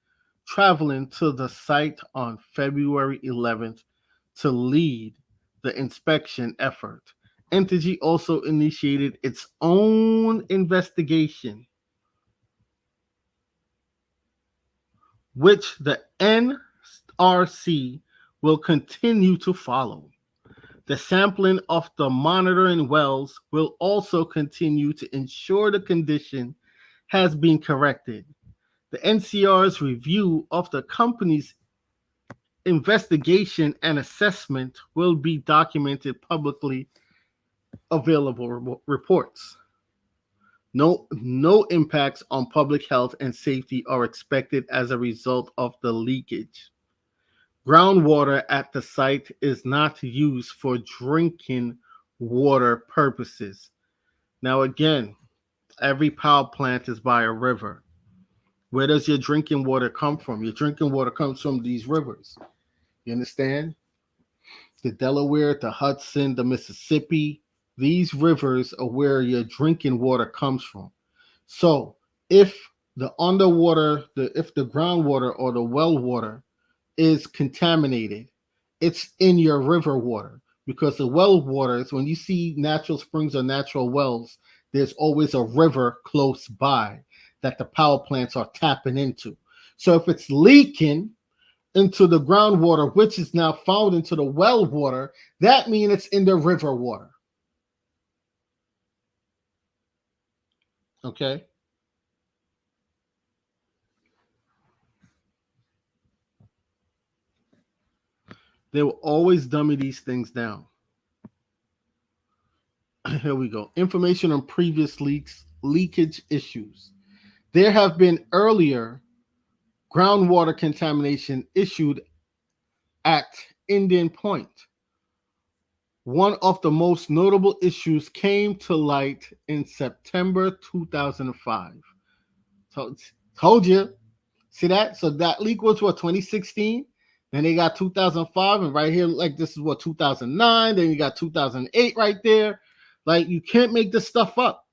traveling to the site on February 11th to lead the inspection effort. Entergy also initiated its own investigation, which the NRC will continue to follow. The sampling of the monitoring wells will also continue to ensure the condition has been corrected. The NCR's review of the company's investigation and assessment will be documented publicly available reports. No impacts on public health and safety are expected as a result of the leakage. Groundwater at the site is not used for drinking water purposes. Now, again, every power plant is by a river. Where does your drinking water come from? Your drinking water comes from these rivers. You understand? The Delaware, the Hudson, the Mississippi, these rivers are where your drinking water comes from. So if the groundwater or the well water is contaminated, it's in your river water, because the well water is, when you see natural springs or natural wells, there's always a river close by that the power plants are tapping into. So if it's leaking into the groundwater, which is now found into the well water, that means it's in the river water. Okay? They will always dummy these things down. Here we go. Information on previous leakage issues. There have been earlier groundwater contamination issued at Indian Point. One of the most notable issues came to light in September 2005. So, told you. See that? So that leak was what, 2016? Then they got 2005, and right here, like, this is what, 2009. Then you got 2008 right there. Like, you can't make this stuff up,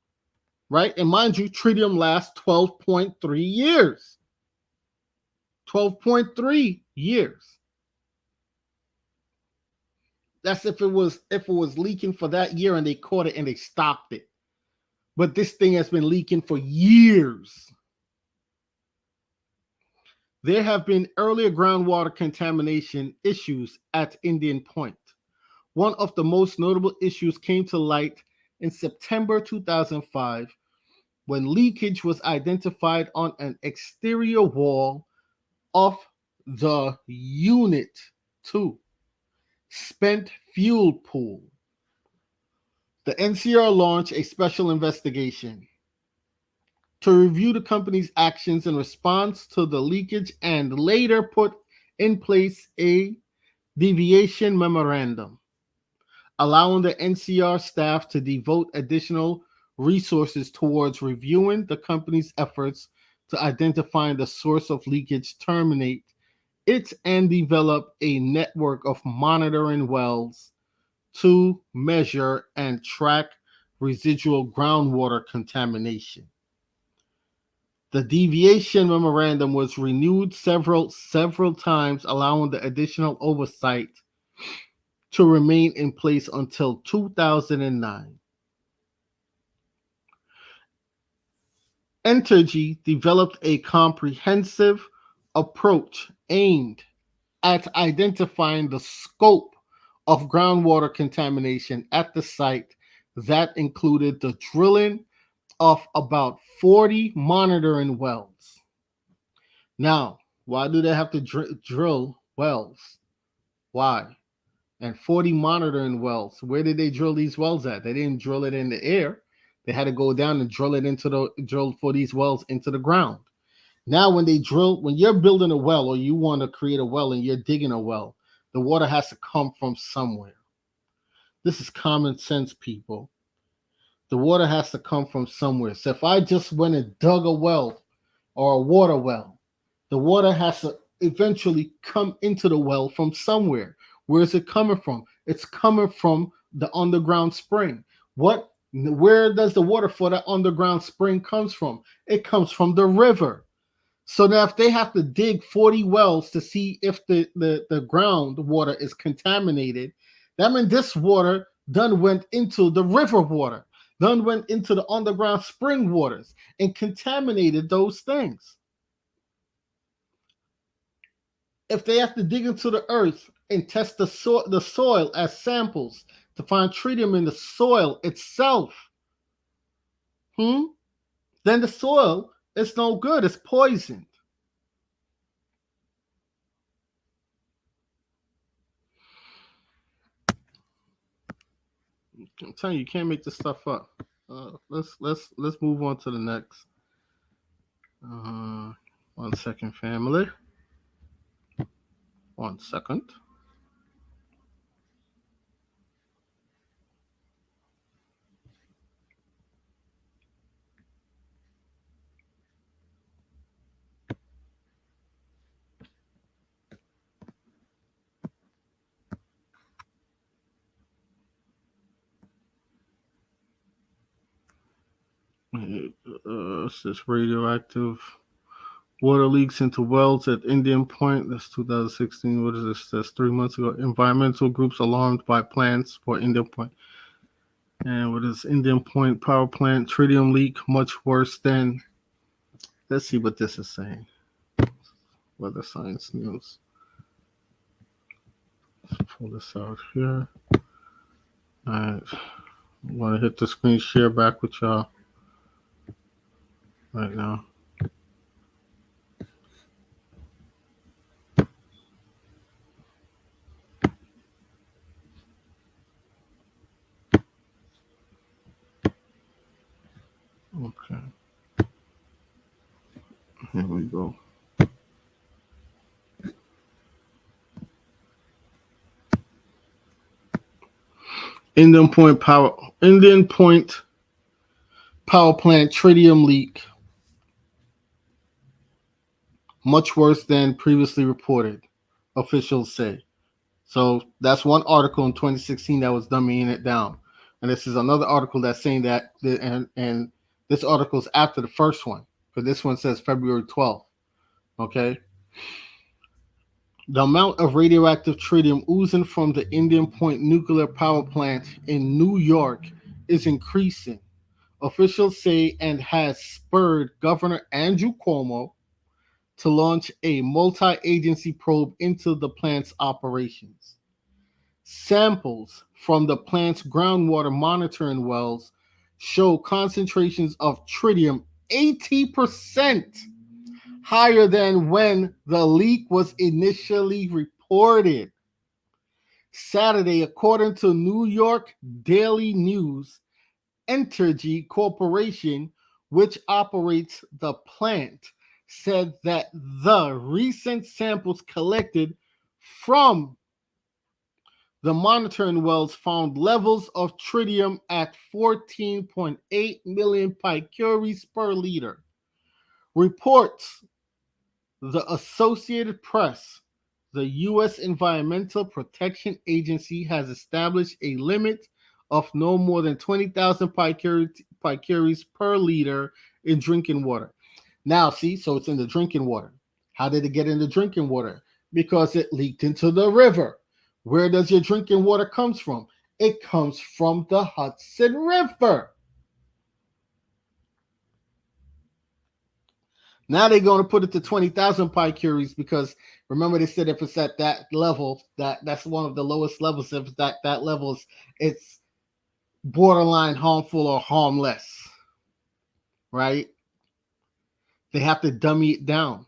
right? And mind you, tritium lasts 12.3 years. 12.3 years. That's if it was leaking for that year and they caught it and they stopped it. But this thing has been leaking for years. There have been earlier groundwater contamination issues at Indian Point. One of the most notable issues came to light in September 2005 when leakage was identified on an exterior wall of the Unit 2 spent fuel pool. The NCR launched a special investigation to review the company's actions in response to the leakage and later put in place a deviation memorandum, allowing the NCR staff to devote additional resources towards reviewing the company's efforts to identify the source of leakage, terminate it, and develop a network of monitoring wells to measure and track residual groundwater contamination. The deviation memorandum was renewed several times, allowing the additional oversight to remain in place until 2009. Entergy developed a comprehensive approach aimed at identifying the scope of groundwater contamination at the site that included the drilling of about 40 monitoring wells. Now, why do they have to drill wells? Why? And 40 monitoring wells. Where did they drill these wells at? They didn't drill it in the air. They had to go down and drill for these wells into the ground. Now, when you're building a well or you want to create a well and you're digging a well, the water has to come from somewhere. This is common sense, people. The water has to come from somewhere. So if I just went and dug a well or a water well, the water has to eventually come into the well from somewhere. Where is it coming from? It's coming from the underground spring. Where does the water for that underground spring comes from? It comes from the river. So now if they have to dig 40 wells to see if the groundwater is contaminated, that means this water then went into the river water, then went into the underground spring waters and contaminated those things. If they have to dig into the earth and test the soil as samples to find tritium in the soil itself, then the soil is no good. It's poisoned. I'm telling you, you can't make this stuff up. Let's move on to the next. 1 second, family. 1 second. It's this radioactive water leaks into wells at Indian Point. That's 2016. What is this? That's 3 months ago. Environmental groups alarmed by plans for Indian Point. And what is Indian Point power plant tritium leak much worse than? Let's see what this is saying. Weather Science News. Let's pull this out here. All right. I want to hit the screen share back with y'all right now. Okay. Here we go. Indian Point power plant tritium leak much worse than previously reported, officials say. So that's one article in 2016 that was dumbing it down, and this is another article that's saying that, and this article is after the first one, because this one says February 12th. Okay. The amount of radioactive tritium oozing from the Indian Point nuclear power plant in New York is increasing, officials say, and has spurred Governor Andrew Cuomo to launch a multi-agency probe into the plant's operations. Samples from the plant's groundwater monitoring wells show concentrations of tritium 80% higher than when the leak was initially reported. Saturday, according to New York Daily News, Entergy Corporation, which operates the plant, said that the recent samples collected from the monitoring wells found levels of tritium at 14.8 million picories per liter. Reports the Associated Press, the U.S. Environmental Protection Agency, has established a limit of no more than 20,000 picories per liter in drinking water. Now, see, so it's in the drinking water. How did it get in the drinking water? Because it leaked into the river. Where does your drinking water come from? It comes from the Hudson River. Now they're going to put it to 20,000 picuries because remember they said if it's at that level, that's one of the lowest levels. If it's that level, it's borderline harmful or harmless, right? They have to dummy it down.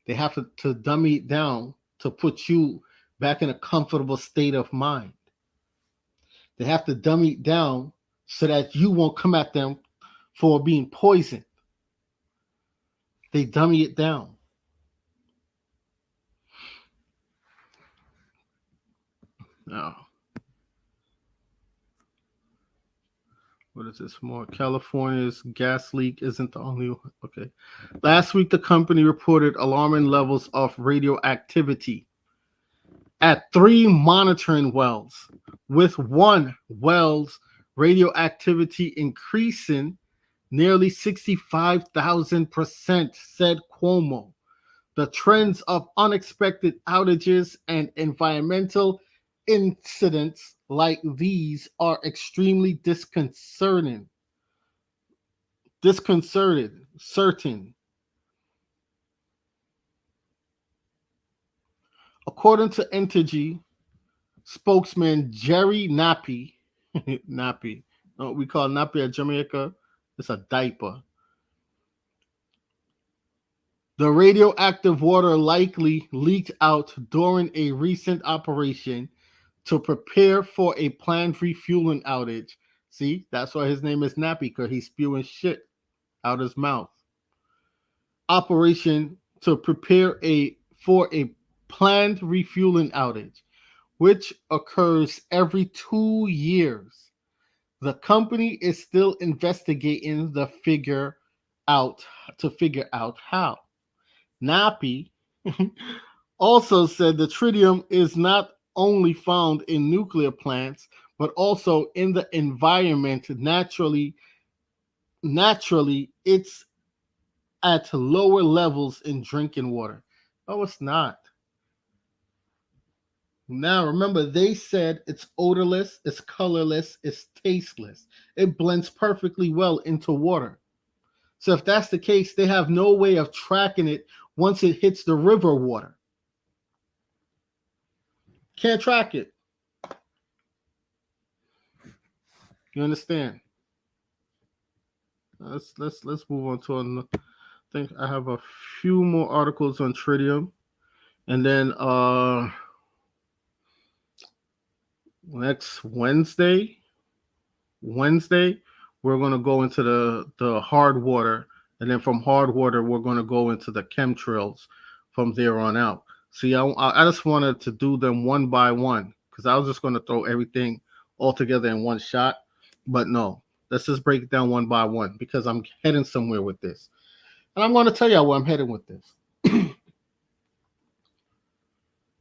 They have to dummy it down to put you back in a comfortable state of mind. They have to dummy it down so that you won't come at them for being poisoned. They dummy it down. Now, what is this more? California's gas leak isn't the only one. Okay. Last week, the company reported alarming levels of radioactivity at 3 monitoring wells, with one well's radioactivity increasing nearly 65,000%, said Cuomo. The trends of unexpected outages and environmental incidents like these are extremely disconcerting. Certain. According to Entergy spokesman Jerry Nappy, Nappy, we call Nappy at Jamaica, it's a diaper. The radioactive water likely leaked out during a recent operation to prepare for a planned refueling outage. See, that's why his name is Nappy, because he's spewing shit out his mouth. Operation to prepare for a planned refueling outage, which occurs every 2 years. The company is still investigating to figure out how. Nappy also said the tritium is not only found in nuclear plants, but also in the environment naturally. It's at lower levels in drinking water. No, it's not. Now, remember, they said it's odorless, it's colorless, it's tasteless. It blends perfectly well into water. So if that's the case, they have no way of tracking it once it hits the river water. Can't track it. You understand? Let's move on to another. I think I have a few more articles on tritium, and then next Wednesday we're going to go into the hard water, and then from hard water we're going to go into the chemtrails from there on out. See, I just wanted to do them one by one because I was just going to throw everything all together in one shot, but no, let's just break it down one by one because I'm heading somewhere with this, and I'm going to tell you where I'm heading with this.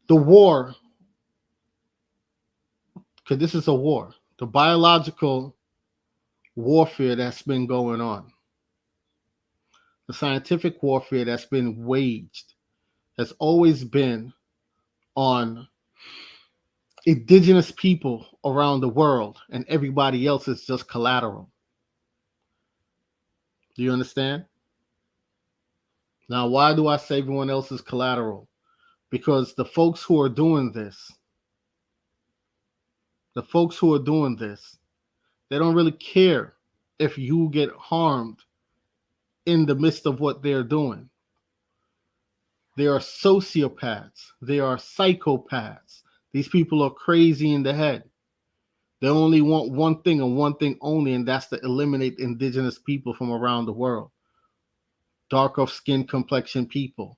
The war, because this is a war, the biological warfare that's been going on, the scientific warfare that's been waged, has always been on indigenous people around the world, and everybody else is just collateral. Do you understand? Now, why do I say everyone else is collateral? Because the folks who are doing this, they don't really care if you get harmed in the midst of what they're doing. They are sociopaths. They are psychopaths. These people are crazy in the head. They only want one thing and one thing only, and that's to eliminate indigenous people from around the world. Dark of skin complexion people.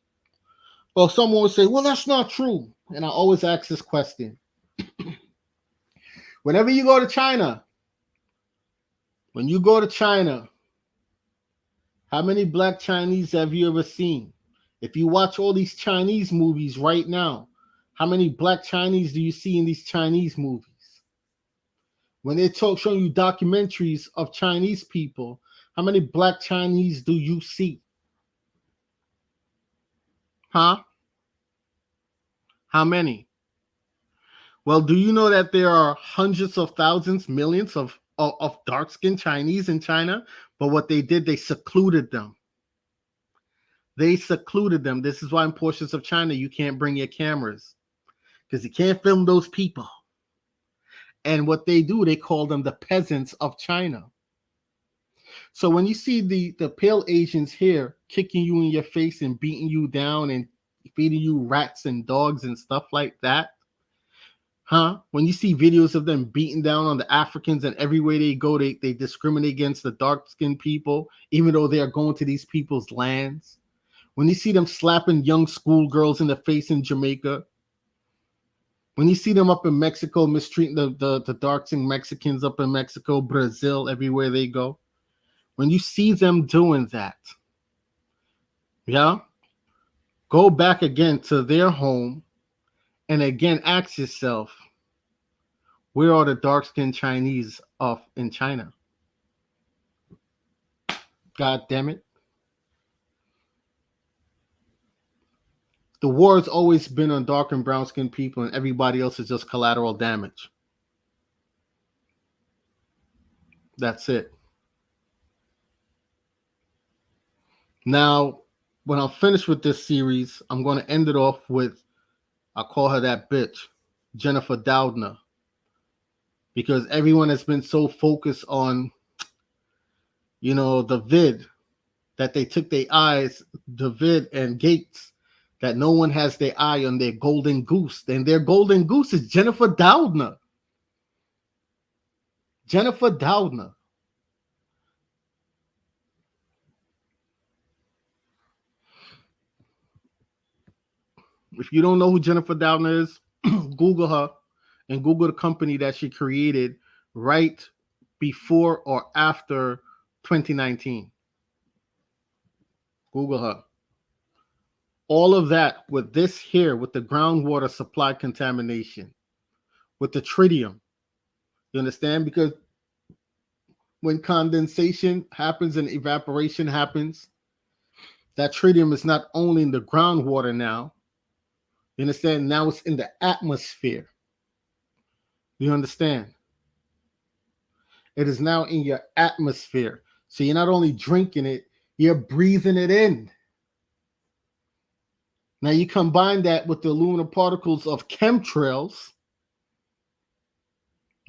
Well, someone would say, well, that's not true. And I always ask this question. Whenever you go to China, how many black Chinese have you ever seen? If you watch all these Chinese movies right now, how many black Chinese do you see in these Chinese movies? When they're showing you documentaries of Chinese people, how many black Chinese do you see? Huh? How many? Well, do you know that there are hundreds of thousands, millions of dark-skinned Chinese in China? But what they did, they secluded them. They secluded them. This is why in portions of China you can't bring your cameras because you can't film those people. And what they do, they call them the peasants of China. So when you see the pale Asians here kicking you in your face and beating you down and feeding you rats and dogs and stuff like that, when you see videos of them beating down on the Africans and everywhere they go, they discriminate against the dark-skinned people, even though they are going to these people's lands. When you see them slapping young schoolgirls in the face in Jamaica, when you see them up in Mexico mistreating the dark-skinned Mexicans up in Mexico, Brazil, everywhere they go, when you see them doing that, go back again to their home and again ask yourself, where are the dark-skinned Chinese off in China? God damn it. The war has always been on dark and brown-skinned people, and everybody else is just collateral damage. That's it. Now, when I'm finished with this series, I'm going to end it off with, I call her that bitch, Jennifer Doudna. Because everyone has been so focused on, the vid, that they took their eyes, the vid and Gates, that no one has their eye on their golden goose. And their golden goose is Jennifer Doudna. Jennifer Doudna. If you don't know who Jennifer Doudna is, Google her and Google the company that she created right before or after 2019. Google her. All of that with this here, with the groundwater supply contamination, with the tritium. You understand? Because when condensation happens and evaporation happens, that tritium is not only in the groundwater now. You understand? Now it's in the atmosphere. You understand? It is now in your atmosphere. So you're not only drinking it, you're breathing it in. Now you combine that with the aluminum particles of chemtrails,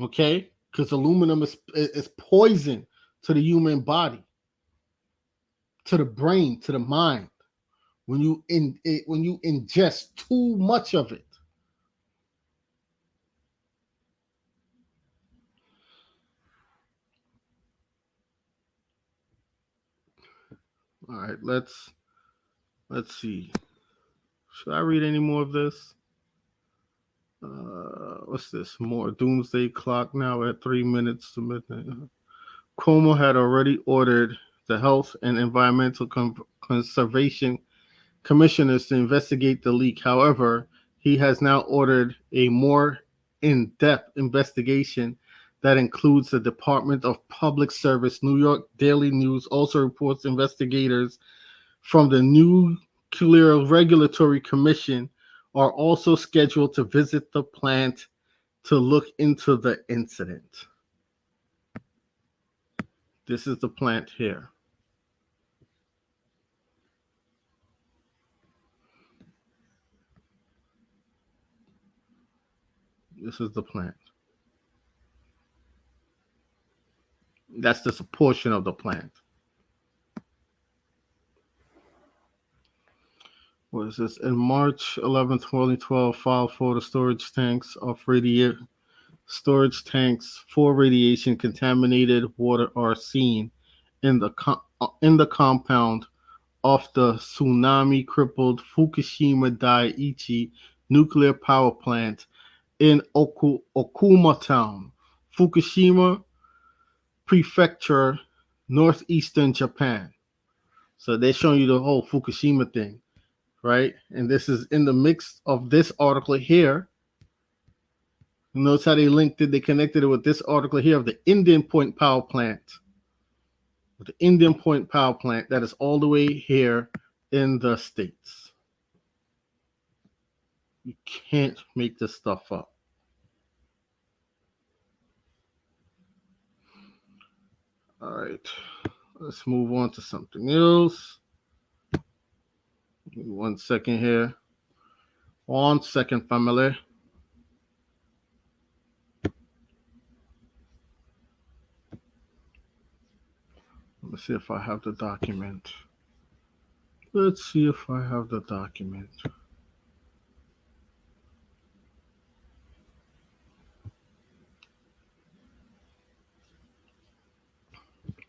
okay? Because aluminum is poison to the human body, to the brain, to the mind. When you ingest too much of it. All right, let's see. Should I read any more of this? What's this? More doomsday clock now at 3 minutes to midnight. Cuomo had already ordered the Health and Environmental Conservation Commissioners to investigate the leak. However, he has now ordered a more in-depth investigation that includes the Department of Public Service. New York Daily News also reports investigators from the Nuclear Regulatory Commission are also scheduled to visit the plant to look into the incident. This is the plant here. This is the plant. That's just a portion of the plant. What is this? In March 11, 2012, filed for the storage tanks for radiation contaminated water are seen in the compound of the tsunami crippled Fukushima Daiichi nuclear power plant in Okuma Town, Fukushima Prefecture, northeastern Japan. So they're showing you the whole Fukushima thing, right? And this is in the mix of this article here. Notice how they linked it, they connected it with this article here of the Indian Point Power Plant. The Indian Point Power Plant that is all the way here in the States. You can't make this stuff up. All right, let's move on to something else. 1 second here. 1 second, family. Let's see if I have the document. Let's see if I have the document.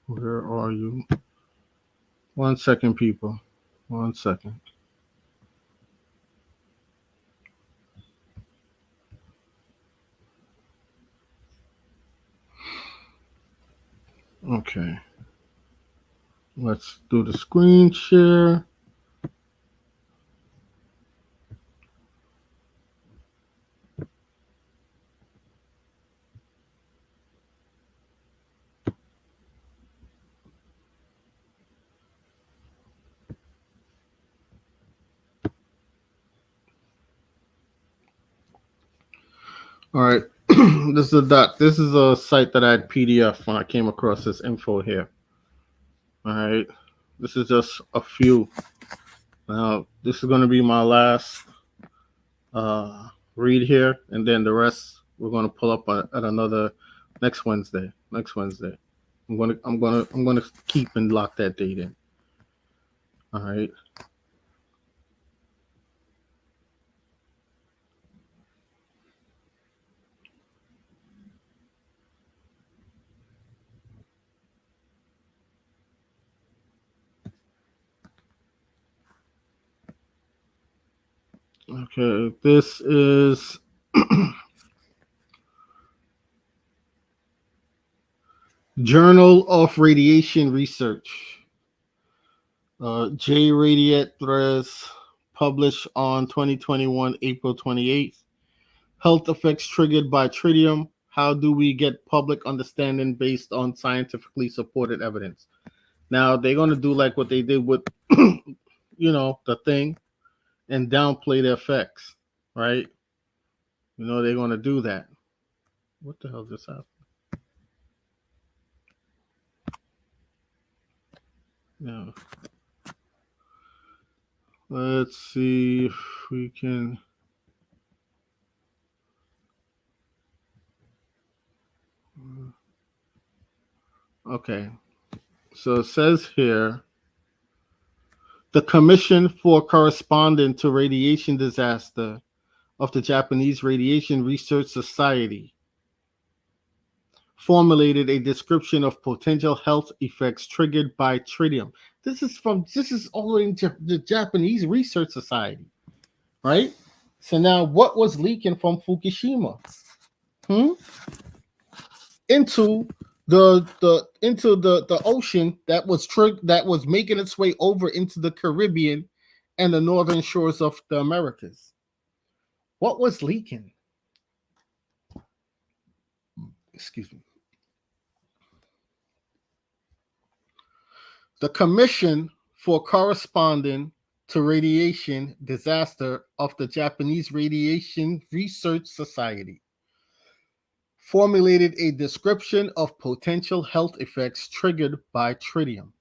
Where are you? 1 second, people. 1 second. Okay. Let's do the screen share. All right. This is a site that I had PDF when I came across this info here. All right. This is just a few. Now, this is going to be my last read here, and then the rest we're going to pull up at another next Wednesday. I'm gonna keep and lock that date in. All right. Okay, this is Journal of Radiation Research. J Radiate Threads, published on 2021 April 28th. Health effects triggered by tritium. How do we get public understanding based on scientifically supported evidence? Now they're gonna do like what they did with, the thing, and downplay the effects, right? They're gonna do that. What the hell just happened? Yeah. Let's see if we can. Okay. So it says here the Commission for Corresponding to Radiation Disaster of the Japanese Radiation Research Society formulated a description of potential health effects triggered by tritium. This is all the way into the Japanese Research Society, right? So now, what was leaking from Fukushima into the ocean that was making its way over into the Caribbean and the northern shores of the Americas? What was leaking? Excuse me. The Commission for Corresponding to Radiation Disaster of the Japanese Radiation Research Society formulated a description of potential health effects triggered by tritium.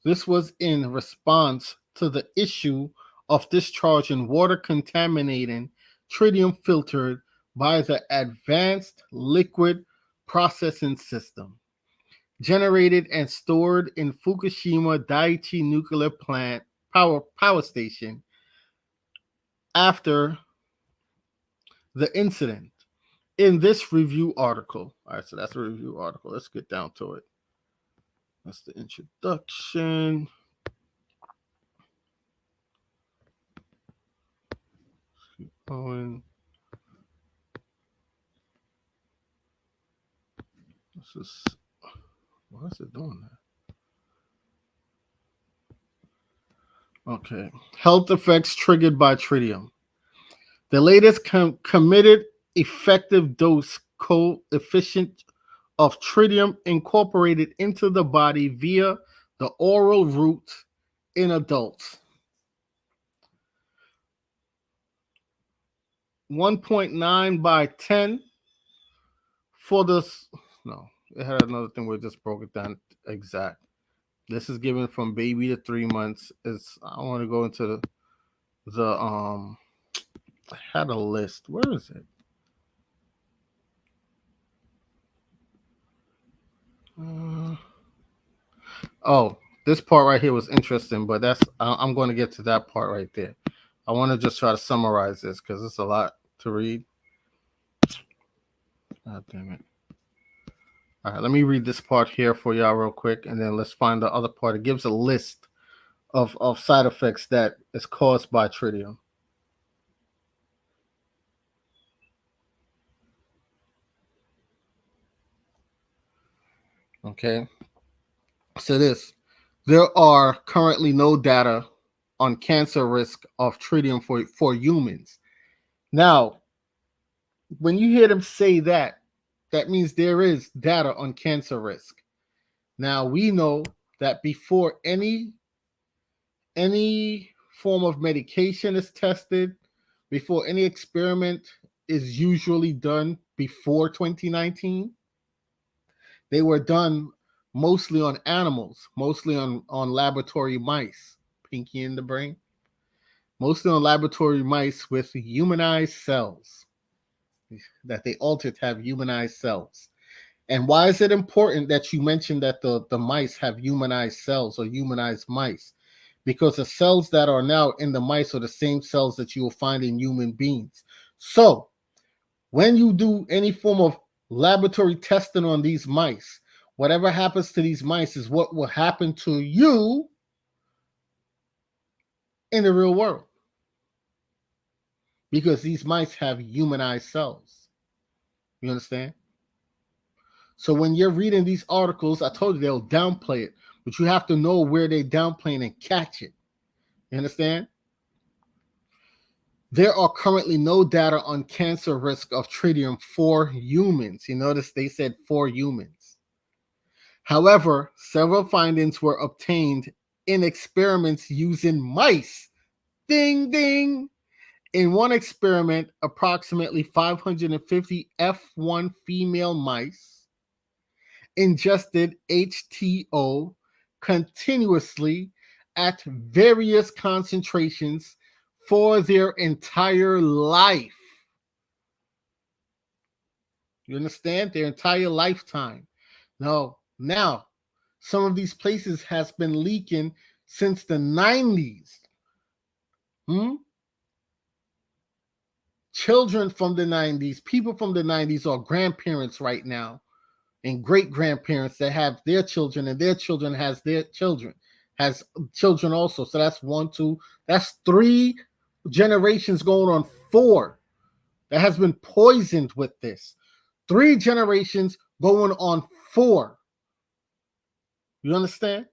This was in response to the issue of discharging water contaminating tritium filtered by the Advanced Liquid Processing System, generated and stored in Fukushima Daiichi Nuclear Plant power station after the incident. In this review article, all right, so that's a review article. Let's get down to it. That's the introduction. Keep going. This is, why is it doing that? Okay. Health effects triggered by tritium. The latest committed effective dose coefficient of tritium incorporated into the body via the oral route in adults. 1.9 by 10 for this. No, it had another thing where it just broke it down exact. This is given from baby to 3 months. I don't want to go into I had a list. Where is it? Uh, oh, this part right here was interesting, but I'm going to get to that part right there. I want to just try to summarize this because it's a lot to read. God damn it. All right, let me read this part here for y'all real quick, and then let's find the other part. It gives a list of side effects that is caused by tritium. Okay, so there are currently no data on cancer risk of tritium for humans. Now, when you hear them say that, that means there is data on cancer risk. Now we know that before any form of medication is tested, before any experiment is usually done before 2019, they were done mostly on animals, mostly on laboratory mice, pinky in the brain, mostly on laboratory mice with humanized cells that they altered to have humanized cells. And why is it important that you mention that the mice have humanized cells or humanized mice? Because the cells that are now in the mice are the same cells that you will find in human beings. So when you do any form of laboratory testing on these mice, whatever happens to these mice is what will happen to you in the real world. Because these mice have humanized cells. You understand? So when you're reading these articles, I told you they'll downplay it, but you have to know where they downplaying and catch it. You understand? There are currently no data on cancer risk of tritium for humans. You notice they said for humans. However, several findings were obtained in experiments using mice. Ding, ding. In one experiment, approximately 550 F1 female mice ingested HTO continuously at various concentrations for their entire life. You understand? Their entire lifetime. Now, some of these places has been leaking since the 90s. Children from the 90s, people from the 90s are grandparents right now and great grandparents that have their children, and their children has children also. So that's one, two, that's three generations going on four that has been poisoned with this. Three generations going on four. You understand?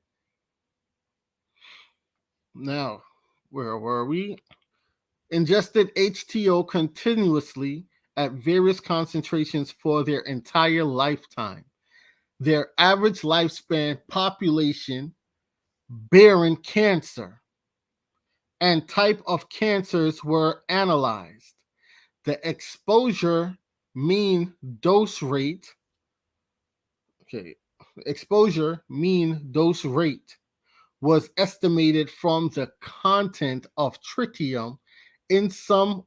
Now, where were we? Ingested HTO continuously at various concentrations for their entire lifetime. Their average lifespan population bearing cancer and type of cancers were analyzed. The exposure mean dose rate, exposure mean dose rate was estimated from the content of tritium in some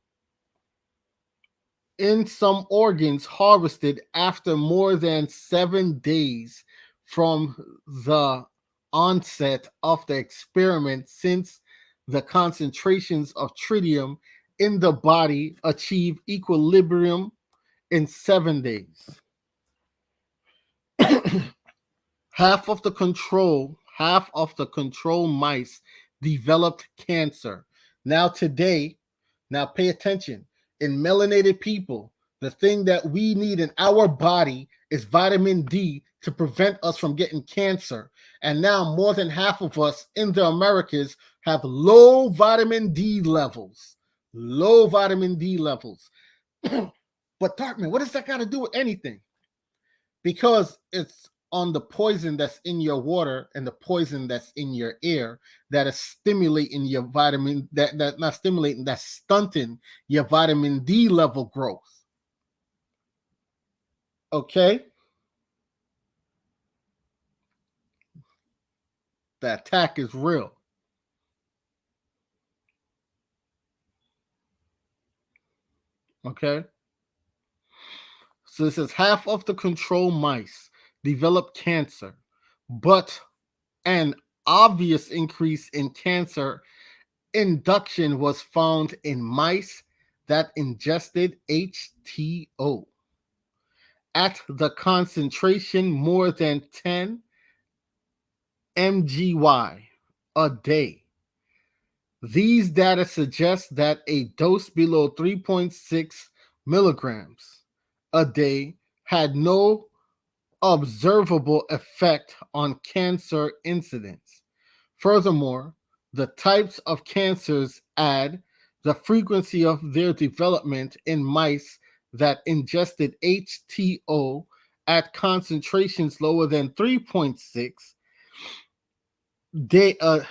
organs harvested after more than 7 days from the onset of the experiment, since the concentrations of tritium in the body achieve equilibrium in 7 days. half of the control mice developed cancer. Now pay attention. In melanated people, the thing that we need in our body is vitamin D to prevent us from getting cancer. And now more than half of us in the Americas have low vitamin D levels. Low vitamin D levels. But Darkman, what does that got to do with anything? Because it's on the poison that's in your water and the poison that's in your air that is stimulating your vitamin, that not stimulating, that's stunting your vitamin D level growth. Okay? The attack is real. Okay. So it says half of the control mice developed cancer, but an obvious increase in cancer induction was found in mice that ingested HTO at the concentration more than 10 mgy a day. These data suggest that a dose below 3.6 milligrams a day had no observable effect on cancer incidence. Furthermore, the types of cancers add the frequency of their development in mice that ingested HTO at concentrations lower than 3.6 day a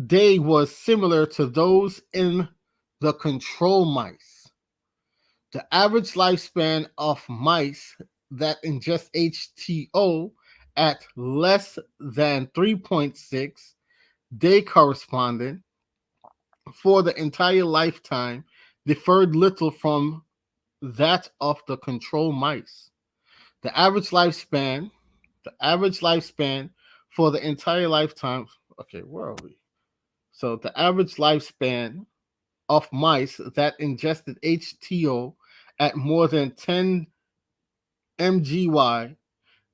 day was similar to those in the control mice. The average lifespan of mice that ingest HTO at less than 3.6 day correspondent for the entire lifetime differed little from that of the control mice. The average lifespan for the entire lifetime. Okay, where are we? So the average lifespan of mice that ingested HTO at more than 10 mgy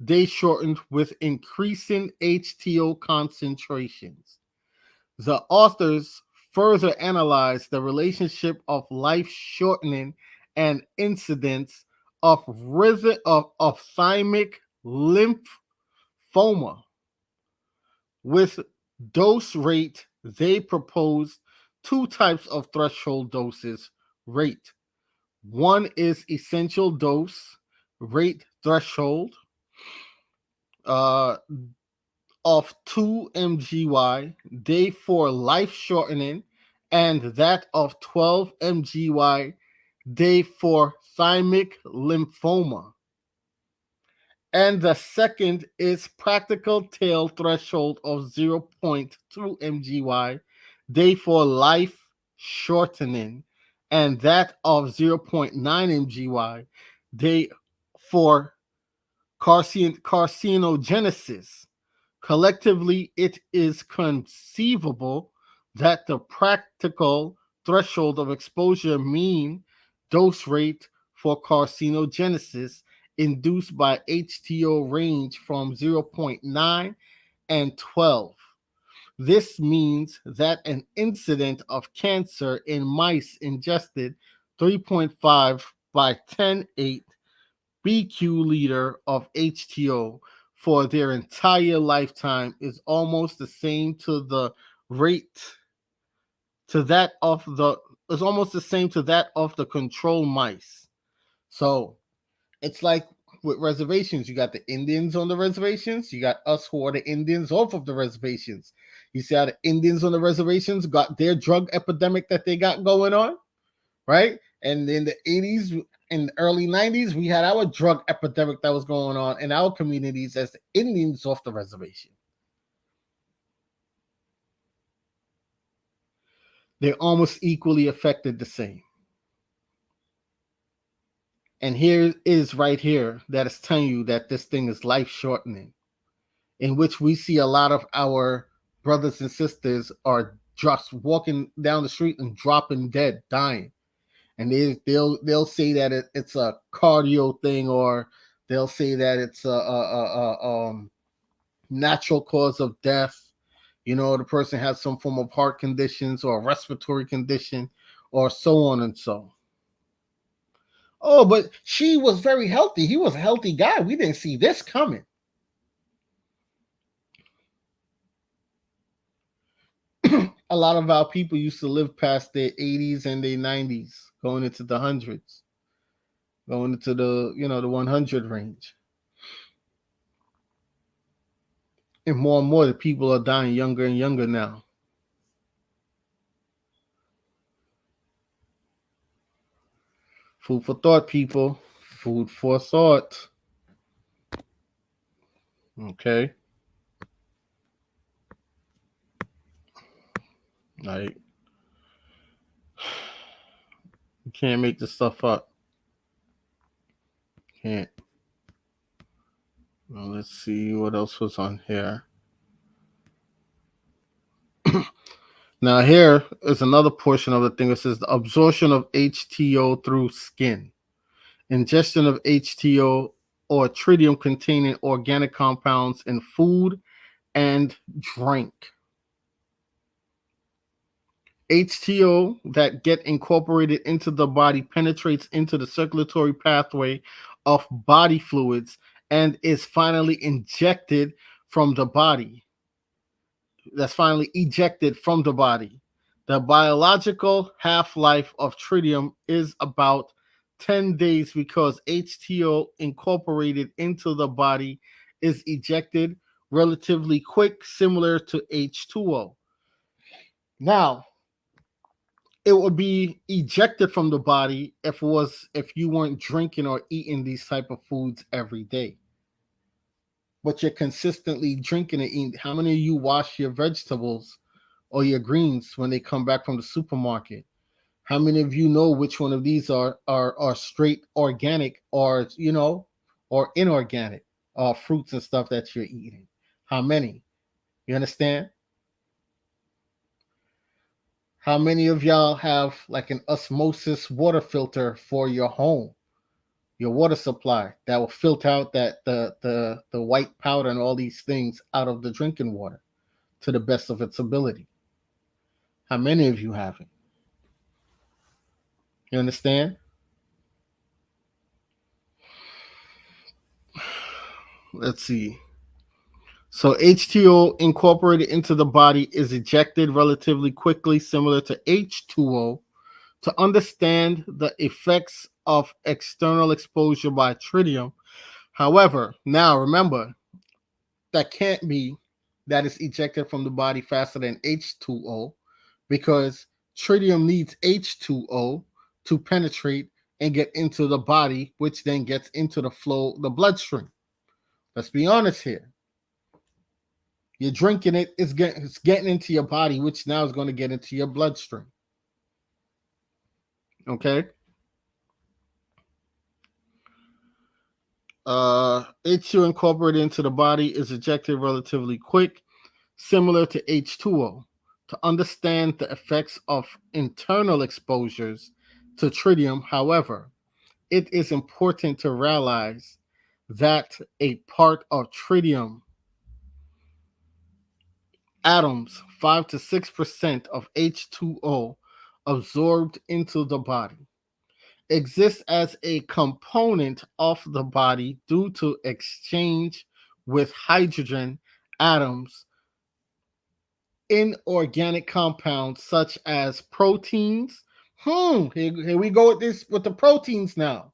they shortened with increasing HTO concentrations. The authors further analyzed the relationship of life shortening and incidence of ophthalmic lymphoma with dose rate. They proposed two types of threshold doses rate. One is essential dose rate threshold uh, of 2 mgy day for life shortening, and that of 12 mgy day for thymic lymphoma. And the second is practical tail threshold of 0.2 mgy day for life shortening, and that of 0.9 mgy day for carcinogenesis. Collectively, it is conceivable that the practical threshold of exposure mean dose rate for carcinogenesis induced by HTO range from 0.9 and 12. This means that an incident of cancer in mice ingested 3.5 by 10(8) BQ liter of HTO for their entire lifetime is almost the same to the rate to that of the is almost the same to that of the control mice. So it's like with reservations, you got the Indians on the reservations, you got us who are the Indians off of the reservations. You see how the Indians on the reservations got their drug epidemic that they got going on, right? And in the 80s and early 90s, we had our drug epidemic that was going on in our communities as the Indians off the reservation. They're almost equally affected the same. And here is right here that is telling you that this thing is life shortening, in which we see a lot of our brothers and sisters are just walking down the street and dropping dead, dying. And they'll say that it's a cardio thing, or they'll say that it's a natural cause of death. You know, the person has some form of heart conditions or a respiratory condition, or so on and so. Oh, but she was very healthy. He was a healthy guy. We didn't see this coming. A lot of our people used to live past their 80s and their 90s, going into the hundreds, going into the 100 range. And more the people are dying younger and younger now. Food for thought, people. Food for thought. Okay. Like, Can't make this stuff up. Can't. Well, let's see what else was on here. Now, here is another portion of the thing. It says the absorption of HTO through skin. Ingestion of HTO or tritium containing organic compounds in food and drink. HTO that get incorporated into the body penetrates into the circulatory pathway of body fluids and is finally injected from the body. That's finally ejected from the body. The biological half-life of tritium is about 10 days because HTO incorporated into the body is ejected relatively quick, similar to H2O. Now, it would be ejected from the body if you weren't drinking or eating these type of foods every day. But you're consistently drinking and eating. How many of you wash your vegetables or your greens when they come back from the supermarket? How many of you know which one of these are straight organic or or inorganic fruits and stuff that you're eating? How many? You understand? How many of y'all have like an osmosis water filter for your home, your water supply that will filter out that the white powder and all these things out of the drinking water to the best of its ability? How many of you have it? You understand? Let's see. So HTO incorporated into the body is ejected relatively quickly, similar to H2O. To understand the effects of external exposure by tritium, however, now remember, that can't be that is ejected from the body faster than H2O because tritium needs H2O to penetrate and get into the body, which then gets into the bloodstream. Let's be honest here. You're drinking it, it's getting into your body, which now is going to get into your bloodstream. Okay? H2O incorporated into the body is ejected relatively quick, similar to H2O. To understand the effects of internal exposures to tritium, however, it is important to realize that a part of tritium atoms, 5 to 6% of H2O absorbed into the body, exists as a component of the body due to exchange with hydrogen atoms in organic compounds such as proteins. Here we go with the proteins now.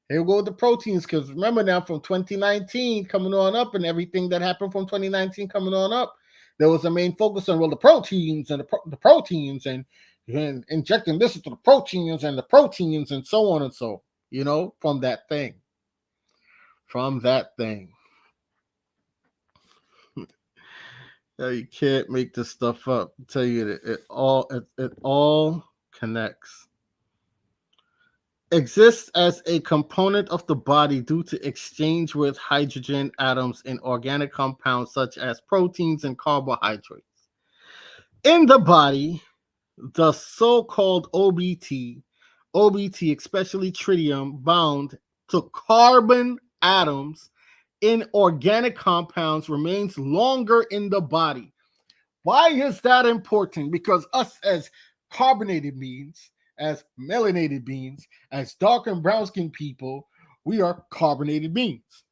Here we go with the proteins, because remember now from 2019 coming on up and everything that happened from 2019 coming on up, there was a main focus on the proteins and the proteins and injecting this into the proteins and so on and so, from that thing. You can't make this stuff up. I tell you that it all connects. Exists as a component of the body due to exchange with hydrogen atoms in organic compounds such as proteins and carbohydrates. In the body, the so-called OBT, especially tritium, bound to carbon atoms in organic compounds remains longer in the body. Why is that important? Because us as carbonated beings, as melanated beings, as dark and brown skinned people, we are carbonated beings.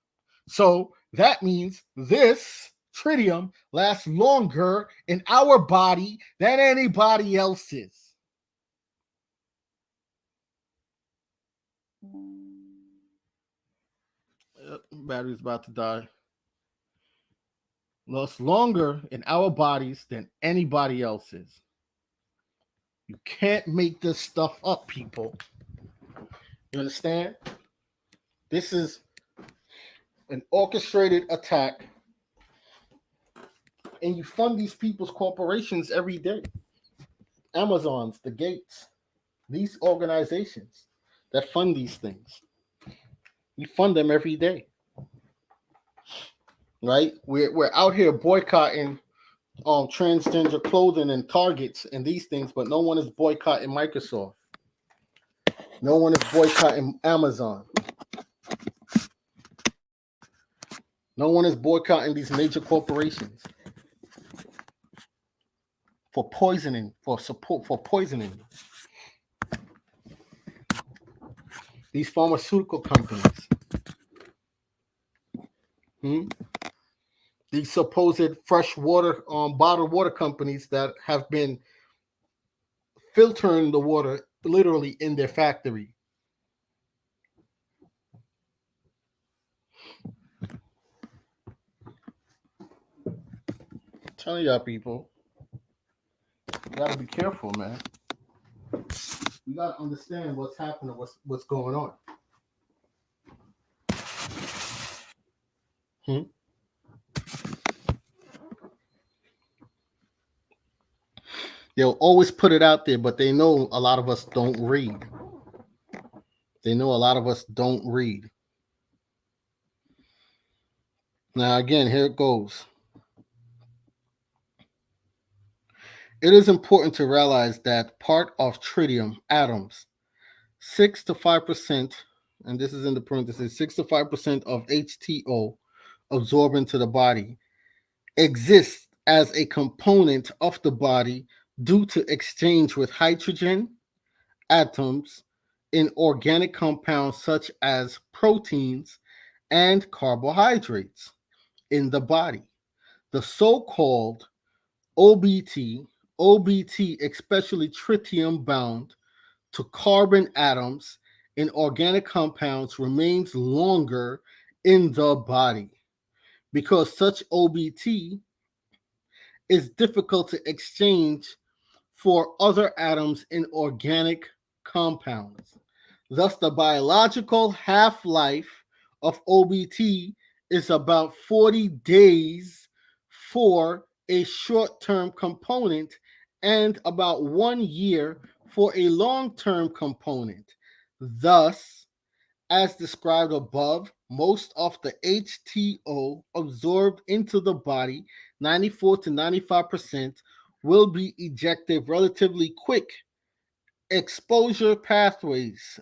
So that means this tritium lasts longer in our body than anybody else's. Battery's about to die. Lasts longer in our bodies than anybody else's. You can't make this stuff up, people. You understand? This is an orchestrated attack, and you fund these people's corporations every day. Amazons, the Gates, These organizations that fund these things, we fund them every day, right? We're out here boycotting transgender clothing and Targets and these things, but no one is boycotting Microsoft. No one is boycotting Amazon. No one is boycotting these major corporations for poisoning, for support, for poisoning. These pharmaceutical companies. These supposed fresh water, bottled water companies that have been filtering the water literally in their factory. I'm telling y'all people, you gotta be careful, man. You gotta understand what's happening, what's going on. They'll always put it out there, but they know a lot of us don't read. They know a lot of us don't read. Now, again, here it goes. It is important to realize that part of tritium atoms, 6 to 5%, and this is in the parentheses, 6 to 5% of HTO absorbed into the body, exists as a component of the body due to exchange with hydrogen atoms in organic compounds such as proteins and carbohydrates in the body. The so-called OBT, especially tritium bound to carbon atoms in organic compounds, remains longer in the body because such OBT is difficult to exchange for other atoms in organic compounds. Thus, the biological half-life of OBT is about 40 days for a short-term component and about 1 year for a long-term component. Thus, as described above, most of the HTO absorbed into the body, 94 to 95%, will be ejected relatively quick. Exposure pathways,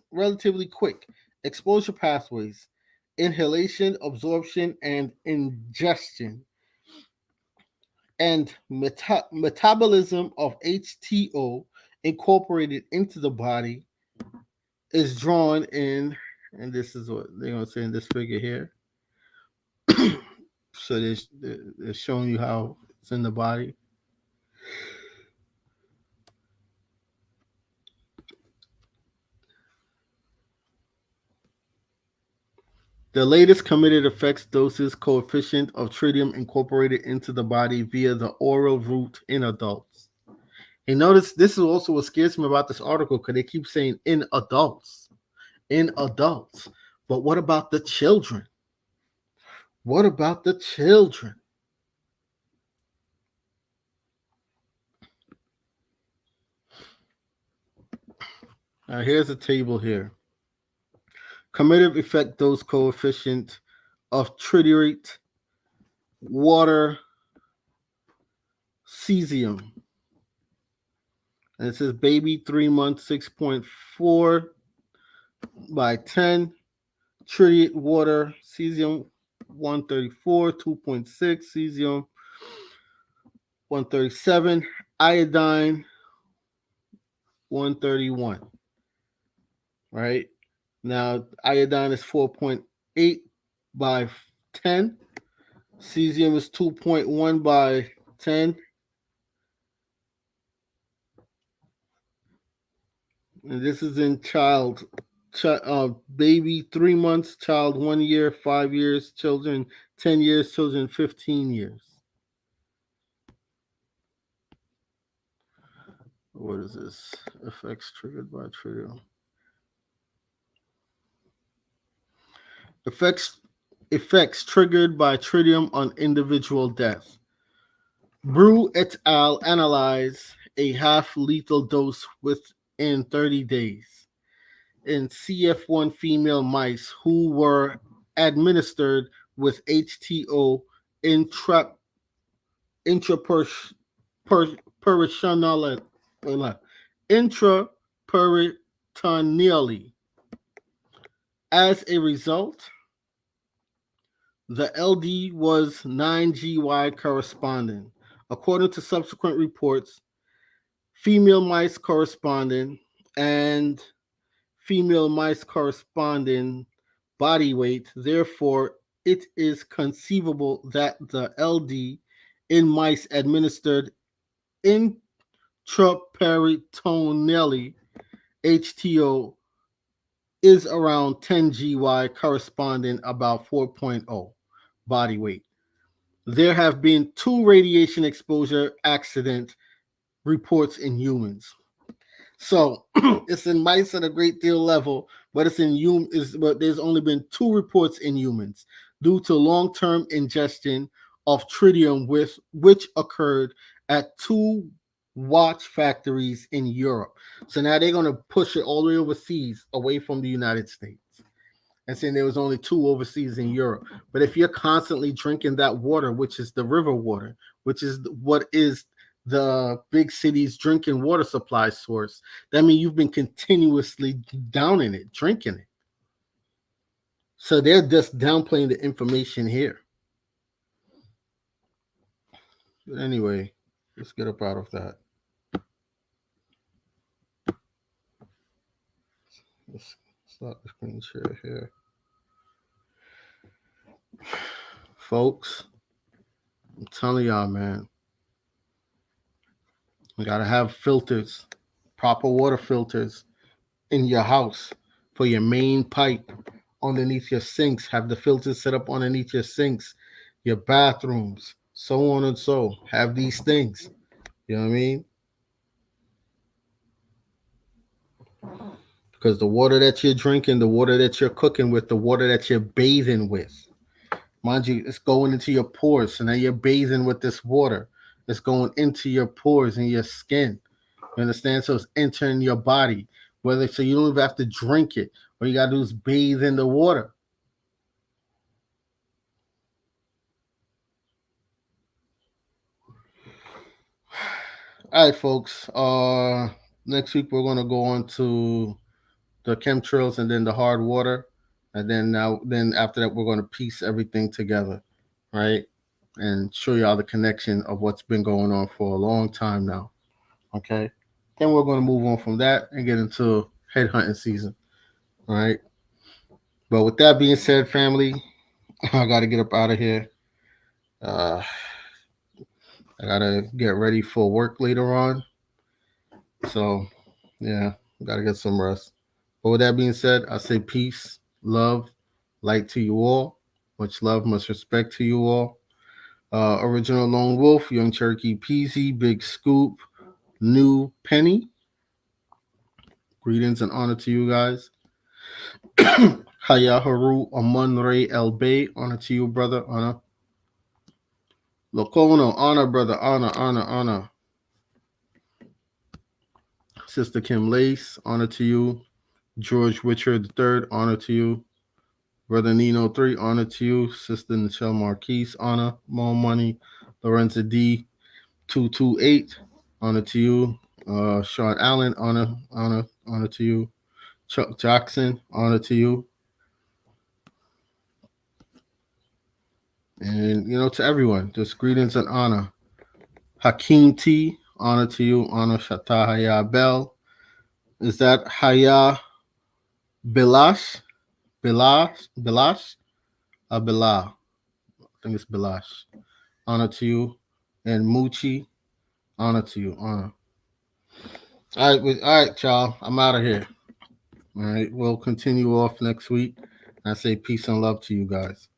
inhalation, absorption, and ingestion. And metabolism of HTO incorporated into the body is drawn in, and this is what they're going to say in this figure here. So they're showing you how it's in the body. The latest committed effects doses coefficient of tritium incorporated into the body via the oral route in adults. And notice this is also what scares me about this article, because they keep saying in adults. But what about the children? What about the children? Now here's a table here. Committed effect dose coefficient of tritiate water cesium. And it says baby 3 months 6.4 by 10. Tritiate water cesium 134, 2.6, cesium 137, iodine 131. Right? Now, iodine is 4.8 by 10. Cesium is 2.1 by 10. And this is in baby 3 months, child 1 year, 5 years, children 10 years, children 15 years. What is this? Effects triggered by tritium. Effects triggered by tritium on individual death. Brew et al. Analyze a half-lethal dose with in 30 days in CF1 female mice who were administered with HTO intra intraperitoneally intraperitoneally. As a result, the LD was 9GY corresponding. According to subsequent reports, female mice corresponding and female mice corresponding body weight. Therefore, it is conceivable that the LD in mice administered intraperitoneally HTO is around 10 GY, corresponding about 4.0 body weight. There have been 2 radiation exposure accident reports in humans. So it's in mice at a great deal level, but it's in humans. But there's only been 2 reports in humans due to long-term ingestion of tritium, which occurred at 2 watch factories in Europe. So now they're going to push it all the way overseas, away from the United States, and saying there was only 2 overseas in Europe. But if you're constantly drinking that water, which is the river water, which is what is the big city's drinking water supply source, that means you've been continuously downing it, drinking it. So they're just downplaying the information here. But anyway, let's get up out of that. Let's start the screen share here. Folks, I'm telling y'all, man, you gotta have filters, proper water filters in your house for your main pipe, underneath your sinks. Have the filters set up underneath your sinks, your bathrooms, so on and so. Have these things. You know what I mean? Because the water that you're drinking, the water that you're cooking with, the water that you're bathing with, mind you, it's going into your pores. So now you're bathing with this water. It's going into your pores and your skin. You understand? So it's entering your body. Whether so you don't even have to drink it. All you gotta do is bathe in the water. All right, folks. Next week we're gonna go on to the chemtrails and then the hard water, and then after that we're gonna piece everything together, right? And show y'all the connection of what's been going on for a long time now. Okay. Then we're gonna move on from that and get into headhunting season. All right. But with that being said, family, I gotta get up out of here. I gotta get ready for work later on. So yeah, gotta get some rest. But with that being said, I say peace, love, light to you all. Much love, much respect to you all. Original Lone Wolf, Young Cherokee Peasy, Big Scoop, New Penny. Greetings and honor to you guys. Haya Haru Amun Ray El Bay. Honor to you, brother. Honor. Lokono. Honor, brother. Honor, honor, honor. Sister Kim Lace. Honor to you. George Richard III. Honor to you. Brother Nino 3. Honor to you. Sister Michelle Marquise. Honor. More Money. Lorenza D. 228. Honor to you. Sean Allen. Honor, honor, honor to you. Chuck Jackson. Honor to you. And, to everyone, just greetings and honor. Hakeem T, honor to you. Honor Shatta Haya Bell. Is that Haya Bilash? Bilash? Bilash? Bilal. I think it's Bilash. Honor to you. And Moochie, honor to you. Honor. All right, y'all. I'm out of here. All right, we'll continue off next week. I say peace and love to you guys.